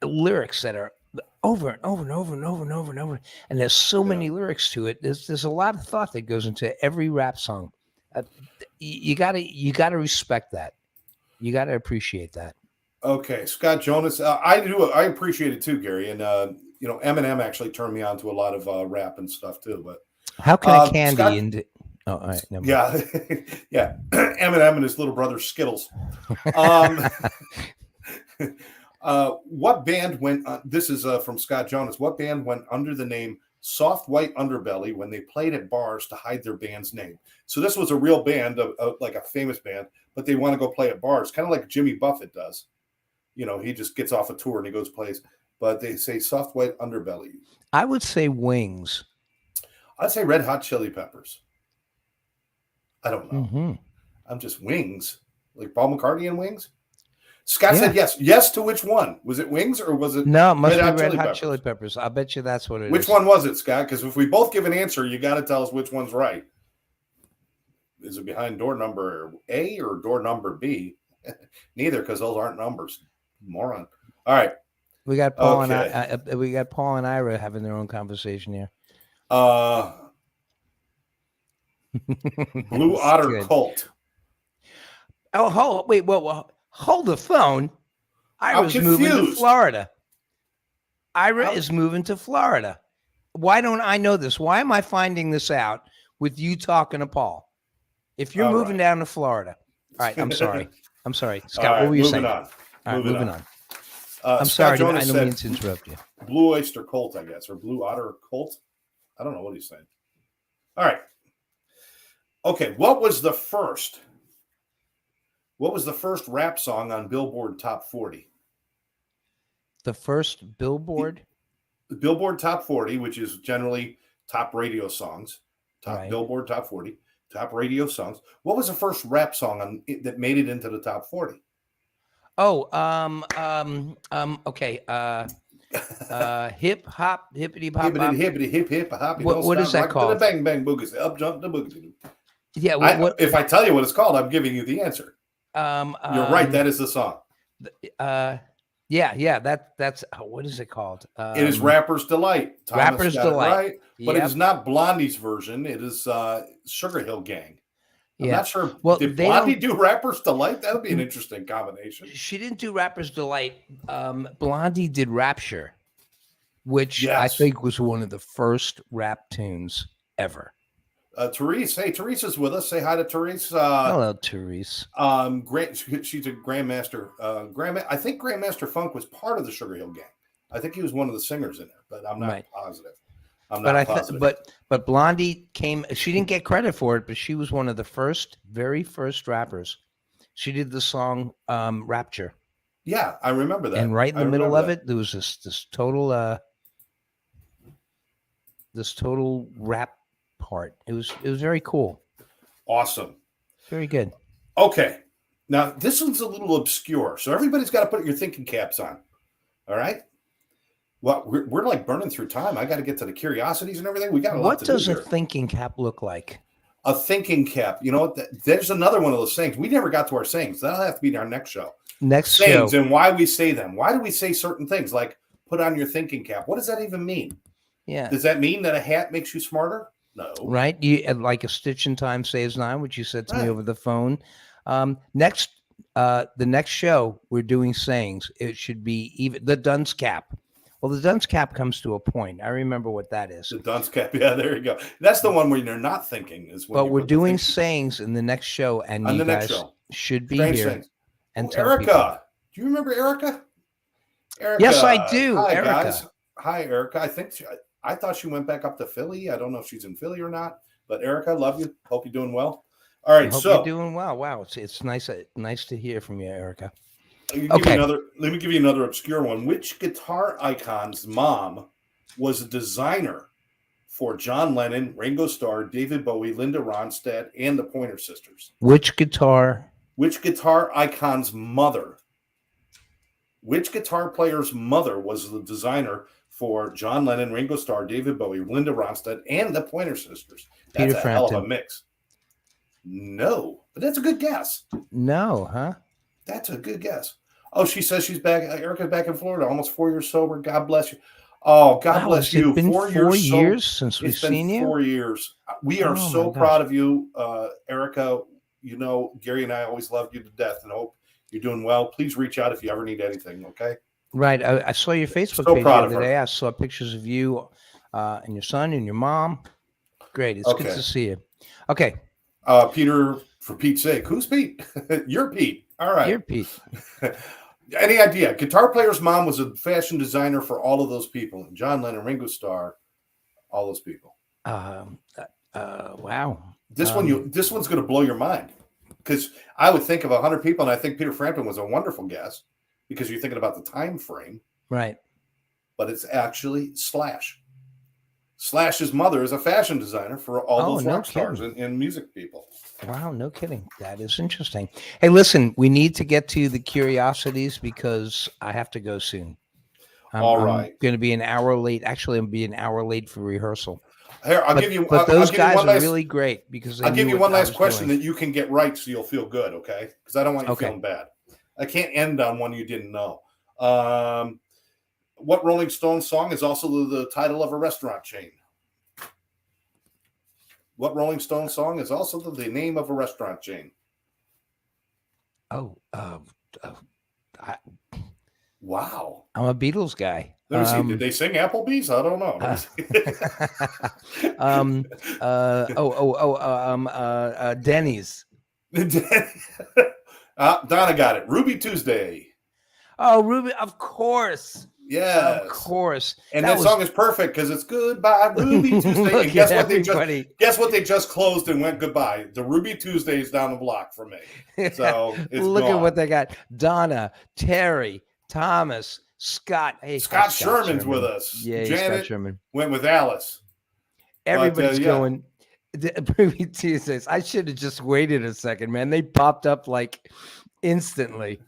lyrics that are over and over and over and over and over and over. And there's so many lyrics to it. There's a lot of thought that goes into every rap song. You gotta respect that. You gotta appreciate that. Okay, Scott Jonas. I appreciate it too, Gary. And Eminem actually turned me on to a lot of rap and stuff too. But how can a candy into? Oh, all right. Yeah, yeah. Eminem and his little brother Skittles. What band went? This is from Scott Jonas. What band went under the name Soft White Underbelly when they played at bars to hide their band's name? So this was a real band, like a famous band, but they want to go play at bars, kind of like Jimmy Buffett does. He just gets off a tour and he goes plays. But they say Soft White Underbelly. I would say Wings. I'd say Red Hot Chili Peppers. I don't know. Mm-hmm. I'm just Wings, like Paul McCartney and Wings. Scott said yes. Yes to which one? Was it Wings or was it? No, it must be Red Hot Chili Peppers. I bet you that's what it is. Which one was it, Scott? Because if we both give an answer, you got to tell us which one's right. Is it behind door number A or door number B? Neither, because those aren't numbers. Moron. All right. We got Paul and Paul and Ira having their own conversation here. Blue Otter Cult. Oh, wait, well, hold the phone. Ira's moving to Florida. Ira is moving to Florida. Why don't I know this? Why am I finding this out with you talking to Paul? If you're moving down to Florida. All right, I'm sorry. Scott, what were you saying? Moving on. I'm sorry, I don't mean to interrupt you. Blue Oyster Cult, I guess, or Blue Otter Cult. I don't know what he's saying. All right. Okay, what was the first rap song on Billboard Top 40? The first Billboard? The Billboard Top 40, which is generally top radio songs. Billboard Top 40, top radio songs. What was the first rap song that made it into the top 40? Oh, okay. Hip hop, hippity pop. Hippity hip hip hop. What is that called? Bang bang boogie. Up jump the boogie. Yeah. If I tell you what it's called, I'm giving you the answer. You're right. That is the song. Yeah. That's what is it called? It is Rapper's Delight. Rapper's Delight. Right? But it is not Blondie's version. It is Sugar Hill Gang. I'm not sure. Well, did Blondie do Rapper's Delight? That would be an interesting combination. She didn't do Rapper's Delight. Blondie did Rapture, which I think was one of the first rap tunes ever. Therese. Hey, Therese is with us. Say hi to Therese. Hello, Therese. She's a grandmaster. I think Grandmaster Funk was part of the Sugar Hill Gang. I think he was one of the singers in there, but I'm not Right. positive. I'm But not positive. but Blondie came. She didn't get credit for it, but she was one of the very first rappers. She did the song "Rapture," Yeah, I remember that. and right in I the middle remember of that. it, there was this total rap part. It was very cool, Awesome. very good. Okay. Now, this one's a little obscure, so everybody's got to put your thinking caps on. All right? Well, we're like burning through time. I got to get to the curiosities and everything. We got a lot What to do does a here. thinking cap look like? A thinking cap. You know what? There's another one of those sayings. We never got to our sayings. That'll have to be our next show. Next Sayings show. and why we say them. Why do we say certain things like put on your thinking cap? What does that even mean? Yeah. Does that mean that a hat makes you smarter? No. Right. You like a stitch in time saves nine, which you said to me Right. over the phone. The next show we're doing sayings. It should be even the dunce cap. Well, the dunce cap comes to a point. I remember what that is. The dunce cap. Yeah, there you go. That's the one where you're not thinking. Is when But you we're put the doing thinking sayings in the next show, and on you the next guys show. should be Strange here things. and Oh, tell Erica. people. Do you remember Erica? Erica. Yes, I do. Hi, Erica. guys. Hi, Erica. I thought she went back up to Philly. I don't know if she's in Philly or not. But Erica, love you. Hope you're doing well. All I right, hope so you're doing well. Wow, it's nice to hear from you, Erica. let me give you another obscure one. Which guitar icon's mom was a designer for John Lennon, Ringo Starr, David Bowie, Linda Ronstadt, and the Pointer Sisters? Which guitar? Which guitar icon's mother? Which guitar player's mother was the designer for John Lennon, Ringo Starr, David Bowie, Linda Ronstadt, and the Pointer Sisters? That's Peter a hell of a Frampton. mix. No, but that's a good guess. No, huh? That's a good guess. Oh, she says she's back. Erica's back in Florida, almost 4 years sober. God bless you. Oh, God Wow, bless has it you. been 4 4 years years since we've It's been seen you? 4 years. We are Oh, so my gosh. proud of you, Erica. You know, Gary and I always loved you to death and hope you're doing well. Please reach out if you ever need anything, okay? Right. I saw your Facebook So page the proud of other her. day. I saw pictures of you and your son and your mom. Great. It's good Okay. to see you. Okay. Peter, for Pete's sake. Who's Pete? You're Pete. All right. You're Pete. Any idea? Guitar player's mom was a fashion designer for all of those people. John Lennon, Ringo Starr, all those people. Wow. This one's going to blow your mind, because I would think of 100 people, and I think Peter Frampton was a wonderful guess because you're thinking about the time frame. Right. But it's actually Slash. Slash's mother is a fashion designer for all those rock stars and music people. Wow, no kidding. That is interesting. Hey, listen, we need to get to the curiosities because I have to go soon. I'm going to be an hour late. Actually, I'm going to be an hour late for rehearsal. Here, But those guys are really great because I'll give you one last question that you can get right so you'll feel good, okay? Because I don't want you feeling bad. I can't end on one you didn't know. What Rolling Stone song is also the title of a restaurant chain? What Rolling Stone song is also the name of a restaurant chain? Wow. I'm a Beatles guy. Let me see. Did they sing Applebee's? I don't know. Denny's. Donna got it. Ruby Tuesday. Oh, Ruby, of course. Yes. Of course. And that song is perfect because it's Goodbye Ruby Tuesday. And guess what they just closed and went goodbye? The Ruby Tuesday is down the block for me. So it's look gone. at what they got. Donna, Terry, Thomas, Scott. Hey, Scott Sherman's with us. Yeah, Janet Scott Sherman. went with Alice. Everybody's going. Ruby Tuesdays. I should have just waited a second, man. They popped up like instantly.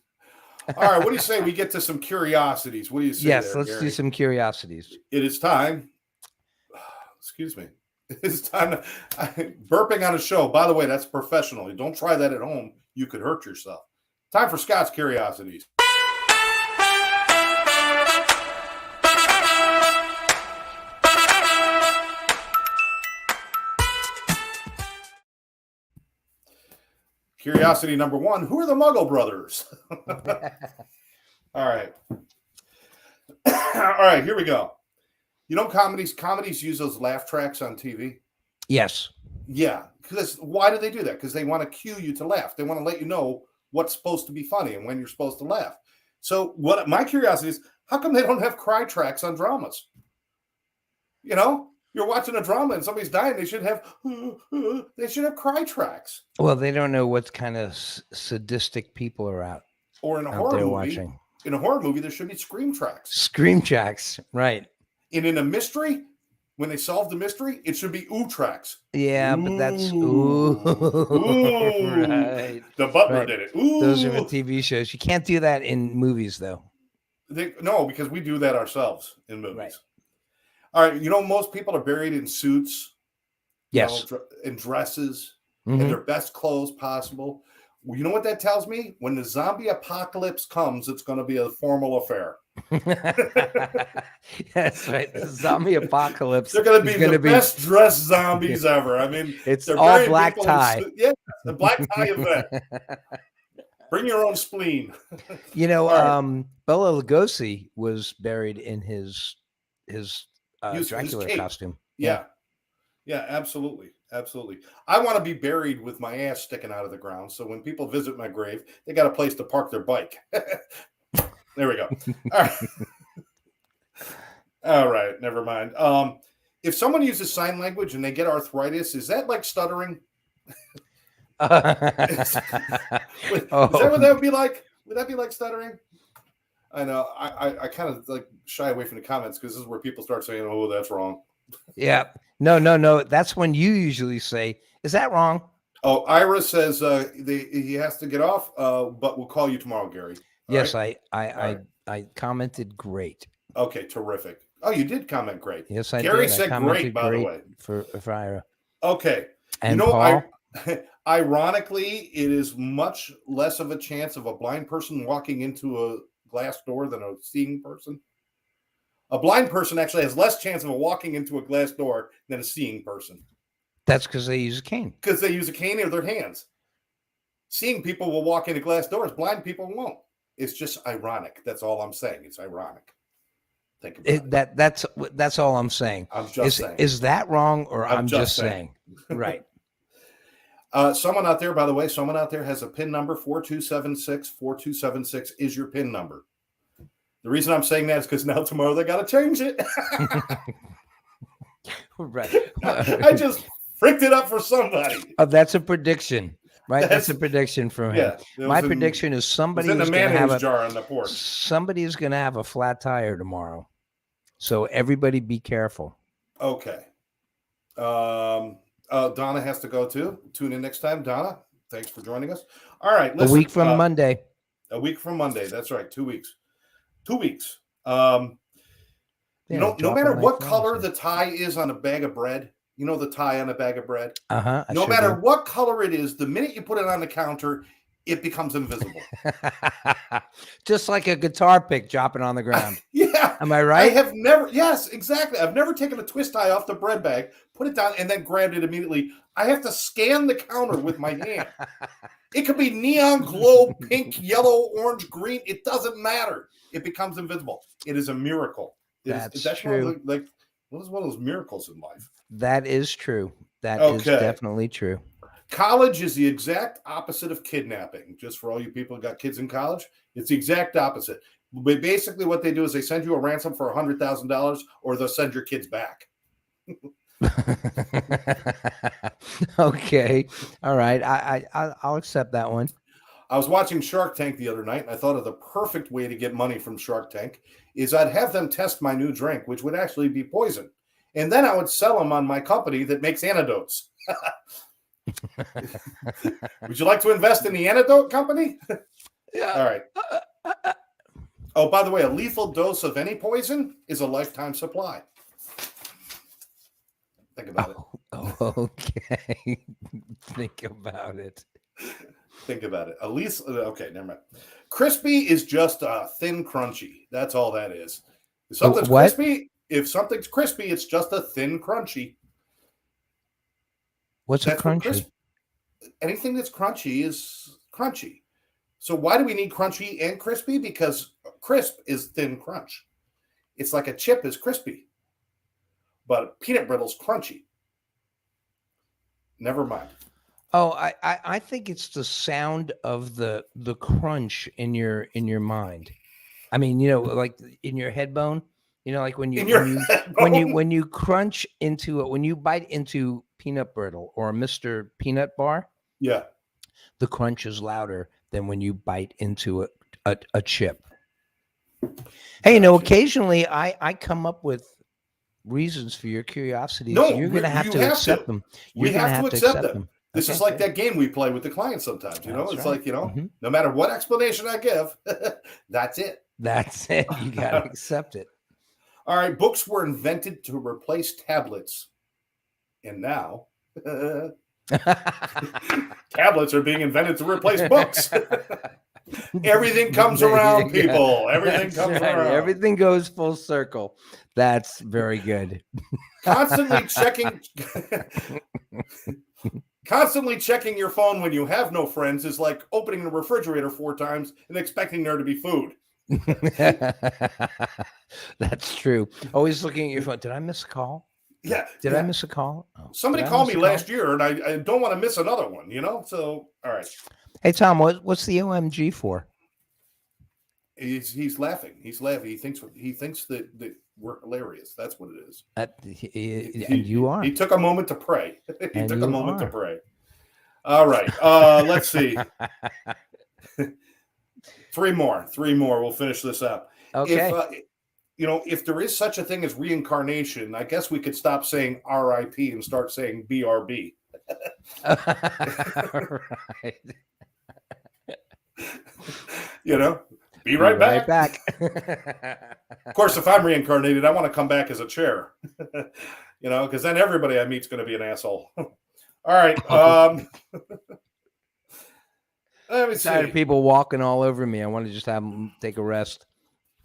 All right, what do you say we get to some curiosities? What do you say? Yes, let's do some curiosities. It is time. Excuse me. It's time to burping on a show. By the way, that's professional. Don't try that at home. You could hurt yourself. Time for Scott's curiosities. Curiosity number one, who are the Muggle brothers? All right. All right, here we go. You know comedies use those laugh tracks on TV? Yes. Yeah, because why do they do that? Because they want to cue you to laugh. They want to let you know what's supposed to be funny and when you're supposed to laugh. So what my curiosity is, how come they don't have cry tracks on dramas? You know, you're watching a drama and somebody's dying. They should have cry tracks. Well, they don't know what kind of sadistic people are out Or in a out horror there movie, watching. there should be scream tracks. Scream tracks, right? And in a mystery, when they solve the mystery, it should be ooh tracks. Yeah, but that's ooh, right, The butler right. did it. Ooh. Those are for TV shows. You can't do that in movies, though. No, because we do that ourselves in movies. Right. All right, most people are buried in suits, Yes. in dresses, Mhm. in their best clothes possible. Well, you know what that tells me? When the zombie apocalypse comes, it's going to be a formal affair. That's right. The zombie apocalypse. They're going to be the best dressed zombies ever. I mean, it's they're all black tie. Yeah, the black tie event. Bring your own spleen. Bela Lugosi was buried in his Dracula costume. Yeah, absolutely. Absolutely. I want to be buried with my ass sticking out of the ground. So when people visit my grave, they got a place to park their bike. There we go. All right. All right. Never mind. If someone uses sign language and they get arthritis, is that like stuttering? Is that what that would be like? Would that be like stuttering? I know. I kind of like shy away from the comments because this is where people start saying, "Oh, that's wrong." Yeah. No. That's when you usually say, "Is that wrong?" Oh, Ira says he has to get off, but we'll call you tomorrow, Gary. Yes, right? I commented great. Okay, terrific. Oh, you did comment great. Yes, I Gary did. said great, by the way. For Ira. Okay. And Paul? Ironically, it is much less of a chance of a blind person walking into a glass door than a seeing person. A blind person actually has less chance of walking into a glass door than a seeing person. That's because they use a cane. Because they use a cane or their hands. Seeing people will walk into glass doors. Blind people won't. It's just ironic. That's all I'm saying. It's ironic. Think about it. That's all I'm saying. I'm just saying. Is that wrong or I'm just saying? Right. Someone out there, by the way, has a PIN number, 4276. 4276 is your PIN number. The reason I'm saying that is because now tomorrow they got to change it. Right. I just fricked it up for somebody. Oh, that's a prediction, right? That's a prediction from him. Yeah, my prediction is somebody is going to have a jar on the porch. Somebody is going to have a flat tire tomorrow. So everybody be careful. Okay. Donna has to go too. Tune in next time. Donna, thanks for joining us. All right. Listen, a week from Monday. A week from Monday. That's right. 2 weeks. 2 weeks. No matter what color the tie is on a bag of bread, the tie on a bag of bread. No matter what color it is, the minute you put it on the counter, it becomes invisible. Just like a guitar pick dropping on the ground. Yeah. Am I right? Yes, exactly. I've never taken a twist tie off the bread bag, put it down, and then grabbed it immediately. I have to scan the counter with my hand. It could be neon glow, pink, yellow, orange, green. It doesn't matter. It becomes invisible. It is a miracle. That's true. What is one of those miracles in life? That is true. That is definitely true. College is the exact opposite of kidnapping. Just for all you people who got kids in college, it's the exact opposite. But basically what they do is they send you a ransom for $100,000 or they'll send your kids back. Okay. All right. I'll accept that one. I was watching Shark Tank the other night, and I thought of the perfect way to get money from Shark Tank is I'd have them test my new drink, which would actually be poison. And then I would sell them on my company that makes antidotes. Would you like to invest in the antidote company? Yeah. All right. Oh, by the way, a lethal dose of any poison is a lifetime supply. Think about it. Okay. Think about it. Think about it. At least, okay, never mind. Crispy is just thin crunchy. That's all that is. If something's crispy, it's just a thin crunchy. What's a crunchy? Anything that's crunchy is crunchy. So why do we need crunchy and crispy? Because crisp is thin crunch. It's like a chip is crispy, but peanut brittle's crunchy. Never mind. Oh, I think it's the sound of the crunch in your mind. I mean, like in your head bone, like when you In when your you head when you bone. when you crunch into it, when you bite into peanut brittle or Mr. Peanut Bar, Yeah. the crunch is louder than when you bite into a chip. Hey, Gotcha. occasionally I come up with reasons for your curiosities. No, You're going to have you to have accept to. them. You're We going to have to have to accept accept them. them. This is Okay, like good. that game we play with the clients sometimes. That's It's right. like, Mhm. no matter what explanation I give, that's it. That's it. You got to accept it. All right. Books were invented to replace tablets. And now tablets are being invented to replace books. Everything comes There you around, go. people. Everything That's comes right. around. Everything goes full circle. That's very good. Constantly checking constantly checking your phone when you have no friends is like opening the refrigerator 4 times and expecting there to be food. That's true. Always looking at your phone. Did I miss a call? Yeah, Did I yeah. miss a call? Oh, did Somebody I called miss me a call? last year, and I don't want to miss another one. So all right. Hey Tom, what's the OMG for? He's laughing. He's laughing. He thinks that we're hilarious. That's what it is. And you He are. took a moment to pray. He And took a you moment to are. pray. All right. Let's see. Three more. We'll finish this up. If Okay. if there is such a thing as reincarnation, I guess we could stop saying R.I.P. and start saying BRB. Right. Be Be right right back. back. Of course, if I'm reincarnated, I want to come back as a chair. Because then everybody I meet's going to be an asshole. All right. Let me Tired of see. people walking all over me. I want to just have them take a rest.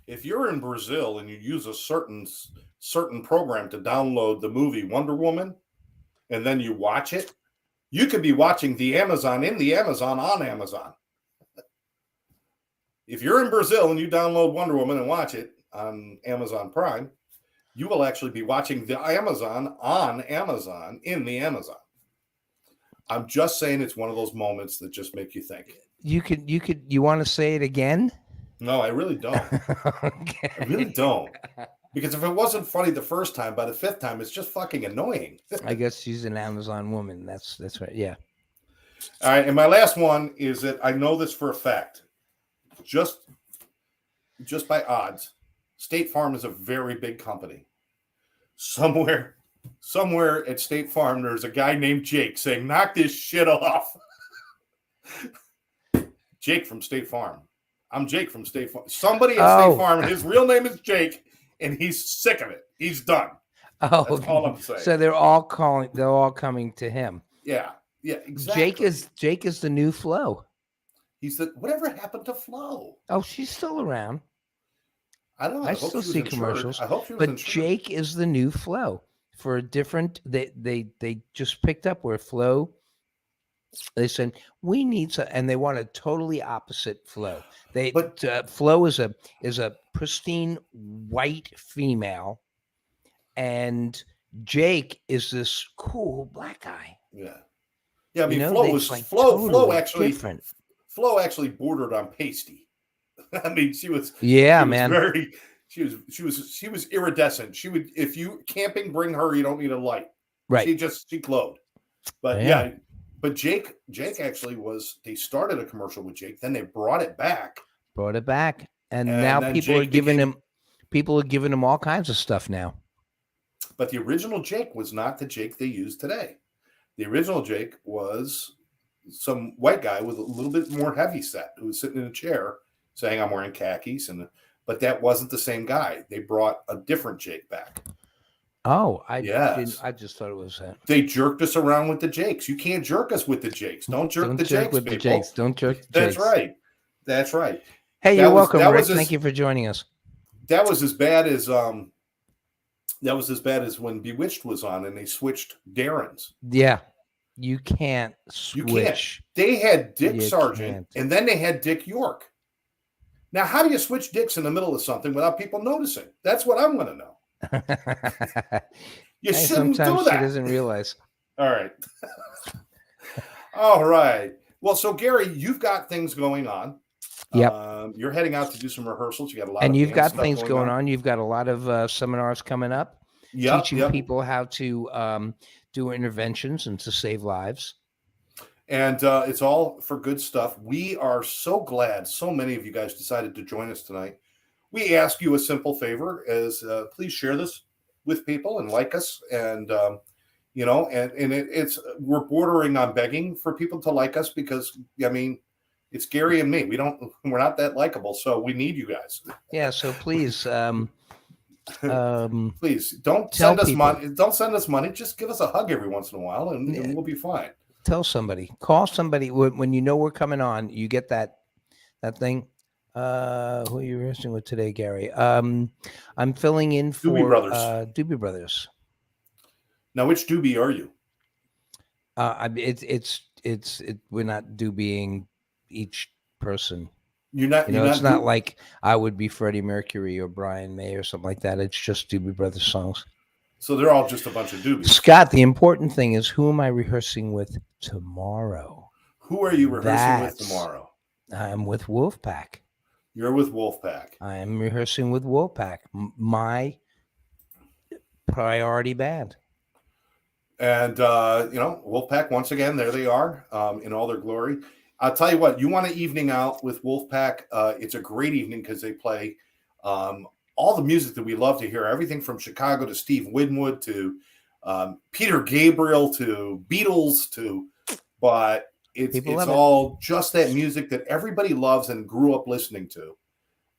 If you're in Brazil and you use a certain program to download the movie Wonder Woman, and then you watch it, you could be watching the Amazon in the Amazon on Amazon. If you're in Brazil and you download Wonder Woman and watch it on Amazon Prime, you will actually be watching the Amazon on Amazon in the Amazon. I'm just saying it's one of those moments that just make you think. You want to say it again? No, I really don't. Okay. I really don't. Because if it wasn't funny the first time, by the fifth time, it's just fucking annoying. I guess she's an Amazon woman. That's right. Yeah. All right, and my last one is that I know this for a fact. Just by odds, State Farm is a very big company. Somewhere at State Farm, there's a guy named Jake saying, "Knock this shit off." Jake from State Farm. I'm Jake from State Farm. Somebody at State Farm, and his real name is Jake, and he's sick of it. He's done. Oh, that's all I'm saying. So they're all coming to him. Yeah, exactly. Jake is the new Flo. He's the whatever happened to Flo? Oh, she's still around. I don't know. I still see commercials. I hope she was but insured. Jake is the new Flo for a different. They just picked up where Flo. They said we need and they want a totally opposite Flo. Flo is a pristine white female, and Jake is this cool black guy. Yeah. I mean, Flo actually different. Flo actually bordered on pasty. I mean, she was man. Very. She was iridescent. She would, if you camping, bring her. You don't need a light. Right. She glowed. But yeah. But Jake actually was. They started a commercial with Jake. Then they brought it back. And now people are giving him all kinds of stuff now. But the original Jake was not the Jake they use today. The original Jake was some white guy with a little bit more heavy set who was sitting in a chair saying, "I'm wearing khakis," but that wasn't the same guy. They brought a different Jake back. Oh, I just thought it was that. They jerked us around with the Jakes. You can't jerk us with the Jakes. Don't jerk the Jakes with the Jakes. Don't jerk the Jakes. That's right. Hey, you're welcome, Rick. Thank you for joining us. That was as bad as when Bewitched was on and they switched Darrens. Yeah. You can't switch. You can't. They had Dick Sargent and then they had Dick York. Now, how do you switch dicks in the middle of something without people noticing? That's what I want to know. You shouldn't do that. She doesn't realize. All right. All right. Well, so Gary, you've got things going on. Yep. You're heading out to do some rehearsals. You got a lot And of you've band got stuff things going going on. on. You've got a lot of seminars coming up, Yep. teaching Yep. people how to do interventions and to save lives. And it's all for good stuff. We are so glad so many of you guys decided to join us tonight. We ask you a simple favor: is please share this with people and like us, and it's we're bordering on begging for people to like us because I mean, it's Gary and me. We're not that likable, so we need you guys. Yeah. So please, Please don't tell send us people. money. Don't send us money. Just give us a hug every once in a while, and we'll be fine. Tell somebody, call somebody when you know we're coming on. You get that thing. Who are you rehearsing with today, Gary? I'm filling in Doobie for Brothers. Doobie Brothers. Now, which Doobie are you? We're not doobieing each person. You're not. You're It's not. not like I would be Freddie Mercury or Brian May or something like that. It's just Doobie Brothers songs. So they're all just a bunch of doobies. Scott, the important thing is who am I rehearsing with tomorrow? Who are you rehearsing with tomorrow? I'm with Wolfpack. You're with Wolfpack. I am rehearsing with Wolfpack, my priority band. And Wolfpack, once again, there they are in all their glory. I'll tell you what, you want an evening out with Wolfpack. It's a great evening because they play all the music that we love to hear, everything from Chicago to Steve Winwood to Peter Gabriel to Beatles but it's all just that music that everybody loves and grew up listening to.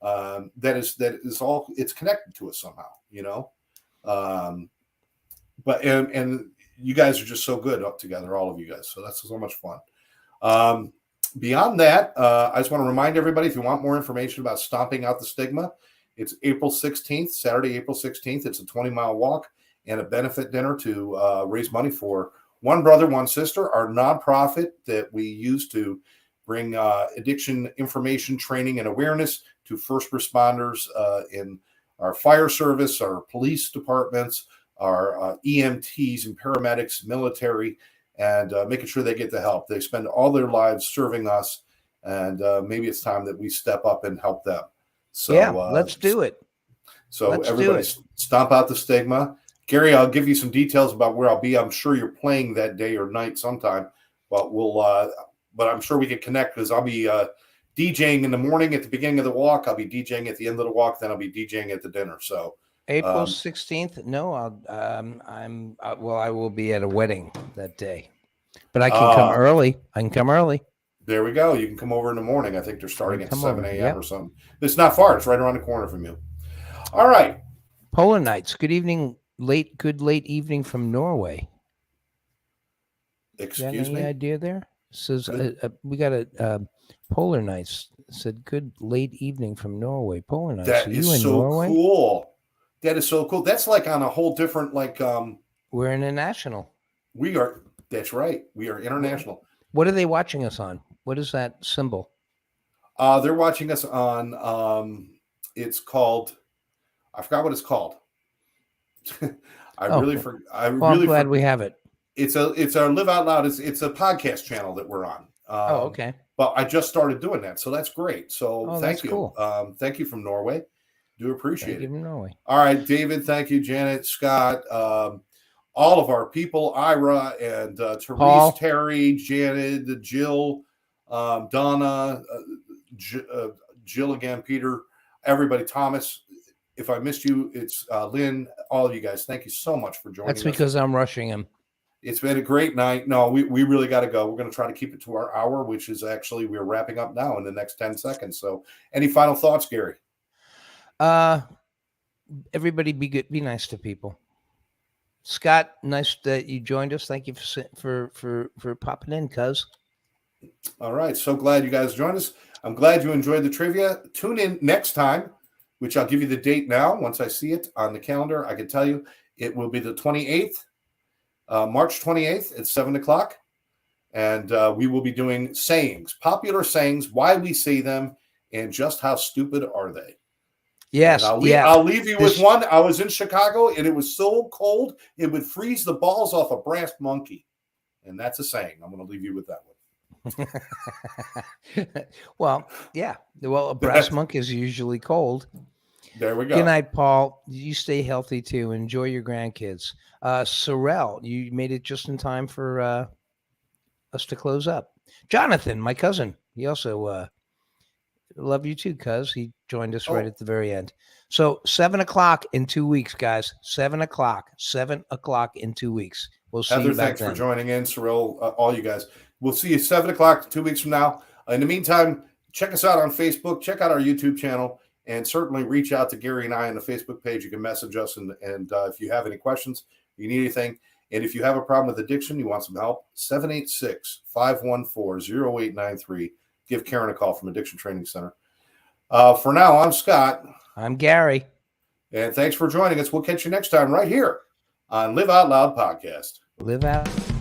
That is all, it's connected to us somehow, but you guys are just so good up together, all of you guys. So that's so much fun. Beyond that, I just want to remind everybody, if you want more information about Stomping Out the Stigma, it's April 16th, Saturday, April 16th. It's a 20-mile walk and a benefit dinner to raise money for One Brother, One Sister, our nonprofit that we use to bring addiction information, training, and awareness to first responders in our fire service, our police departments, our EMTs and paramedics, military, and making sure they get the help. They spend all their lives serving us, and maybe it's time that we step up and help them. So yeah, let's do it. So everybody stomp out the stigma. Gary, I'll give you some details about where I'll be. I'm sure you're playing that day or night sometime, but but I'm sure we can connect because I'll be DJing in the morning at the beginning of the walk. I'll be DJing at the end of the walk. Then I'll be DJing at the dinner. So April 16th. No, I will be at a wedding that day, but I can come early. There we go. You can come over in the morning. I think they're starting at 7 a.m. or something. It's not far. It's right around the corner from you. All right. Polar Nights. Good evening. Good late evening from Norway. Excuse me? Any idea there? It says we got a Polar Nights. It said good late evening from Norway. Polar Nights. That is so Norway? Cool. That is so cool. That's like on a whole different we're international. We are. That's right. We are international. What are they watching us on? What is that symbol? They're watching us on it's called, I forgot what it's called. I'm glad we have it. It's our Live Out Loud. It's a podcast channel that we're on. Okay. But I just started doing that, so that's great. So thank you. Cool. Thank you from Norway. Do appreciate it. From Norway. All right, David. Thank you, Janet, Scott, all of our people, Ira and Therese, Paul. Terry, Janet, Jill, Donna, Jill again, Peter, everybody, Thomas. If I missed you, it's Lynn, all of you guys. Thank you so much for joining us. That's because I'm rushing him. It's been a great night. No, we really got to go. We're going to try to keep it to our hour, which is actually we're wrapping up now in the next 10 seconds. So any final thoughts, Gary? Everybody be good. Be nice to people. Scott, nice that you joined us. Thank you for popping in, cuz. All right. So glad you guys joined us. I'm glad you enjoyed the trivia. Tune in next time, which I'll give you the date now. Once I see it on the calendar, I can tell you it will be the 28th, March 28th at 7 o'clock. And we will be doing sayings, popular sayings, why we say them, and just how stupid are they. And Yes, yeah. I'll leave you with This one. I was in Chicago and it was so cold it would freeze the balls off a brass monkey. And that's a saying. I'm going to leave you with that one. well, yeah. Well, a brass monk is usually cold. There we Good go. night, Paul. You stay healthy too. Enjoy your grandkids. Sorrel, you made it just in time for us to close up. Jonathan, my cousin, he also love you too, cuz he joined us right Oh, at the very end. So 7 o'clock in 2 weeks, guys. 7 o'clock. 7 o'clock in 2 weeks. We'll see Heather, you back thanks for then. joining in. Cyril, all you guys. We'll see you 7 o'clock 2 weeks from now. In the meantime, check us out on Facebook. Check out our YouTube channel. And certainly reach out to Gary and I on the Facebook page. You can message us. And if you have any questions, you need anything. And if you have a problem with addiction, you want some help, 786-514-0893. Give Karen a call from Addiction Training Center. For now, I'm Scott. I'm Gary. And thanks for joining us. We'll catch you next time right here on Live Out Loud Podcast. Live out.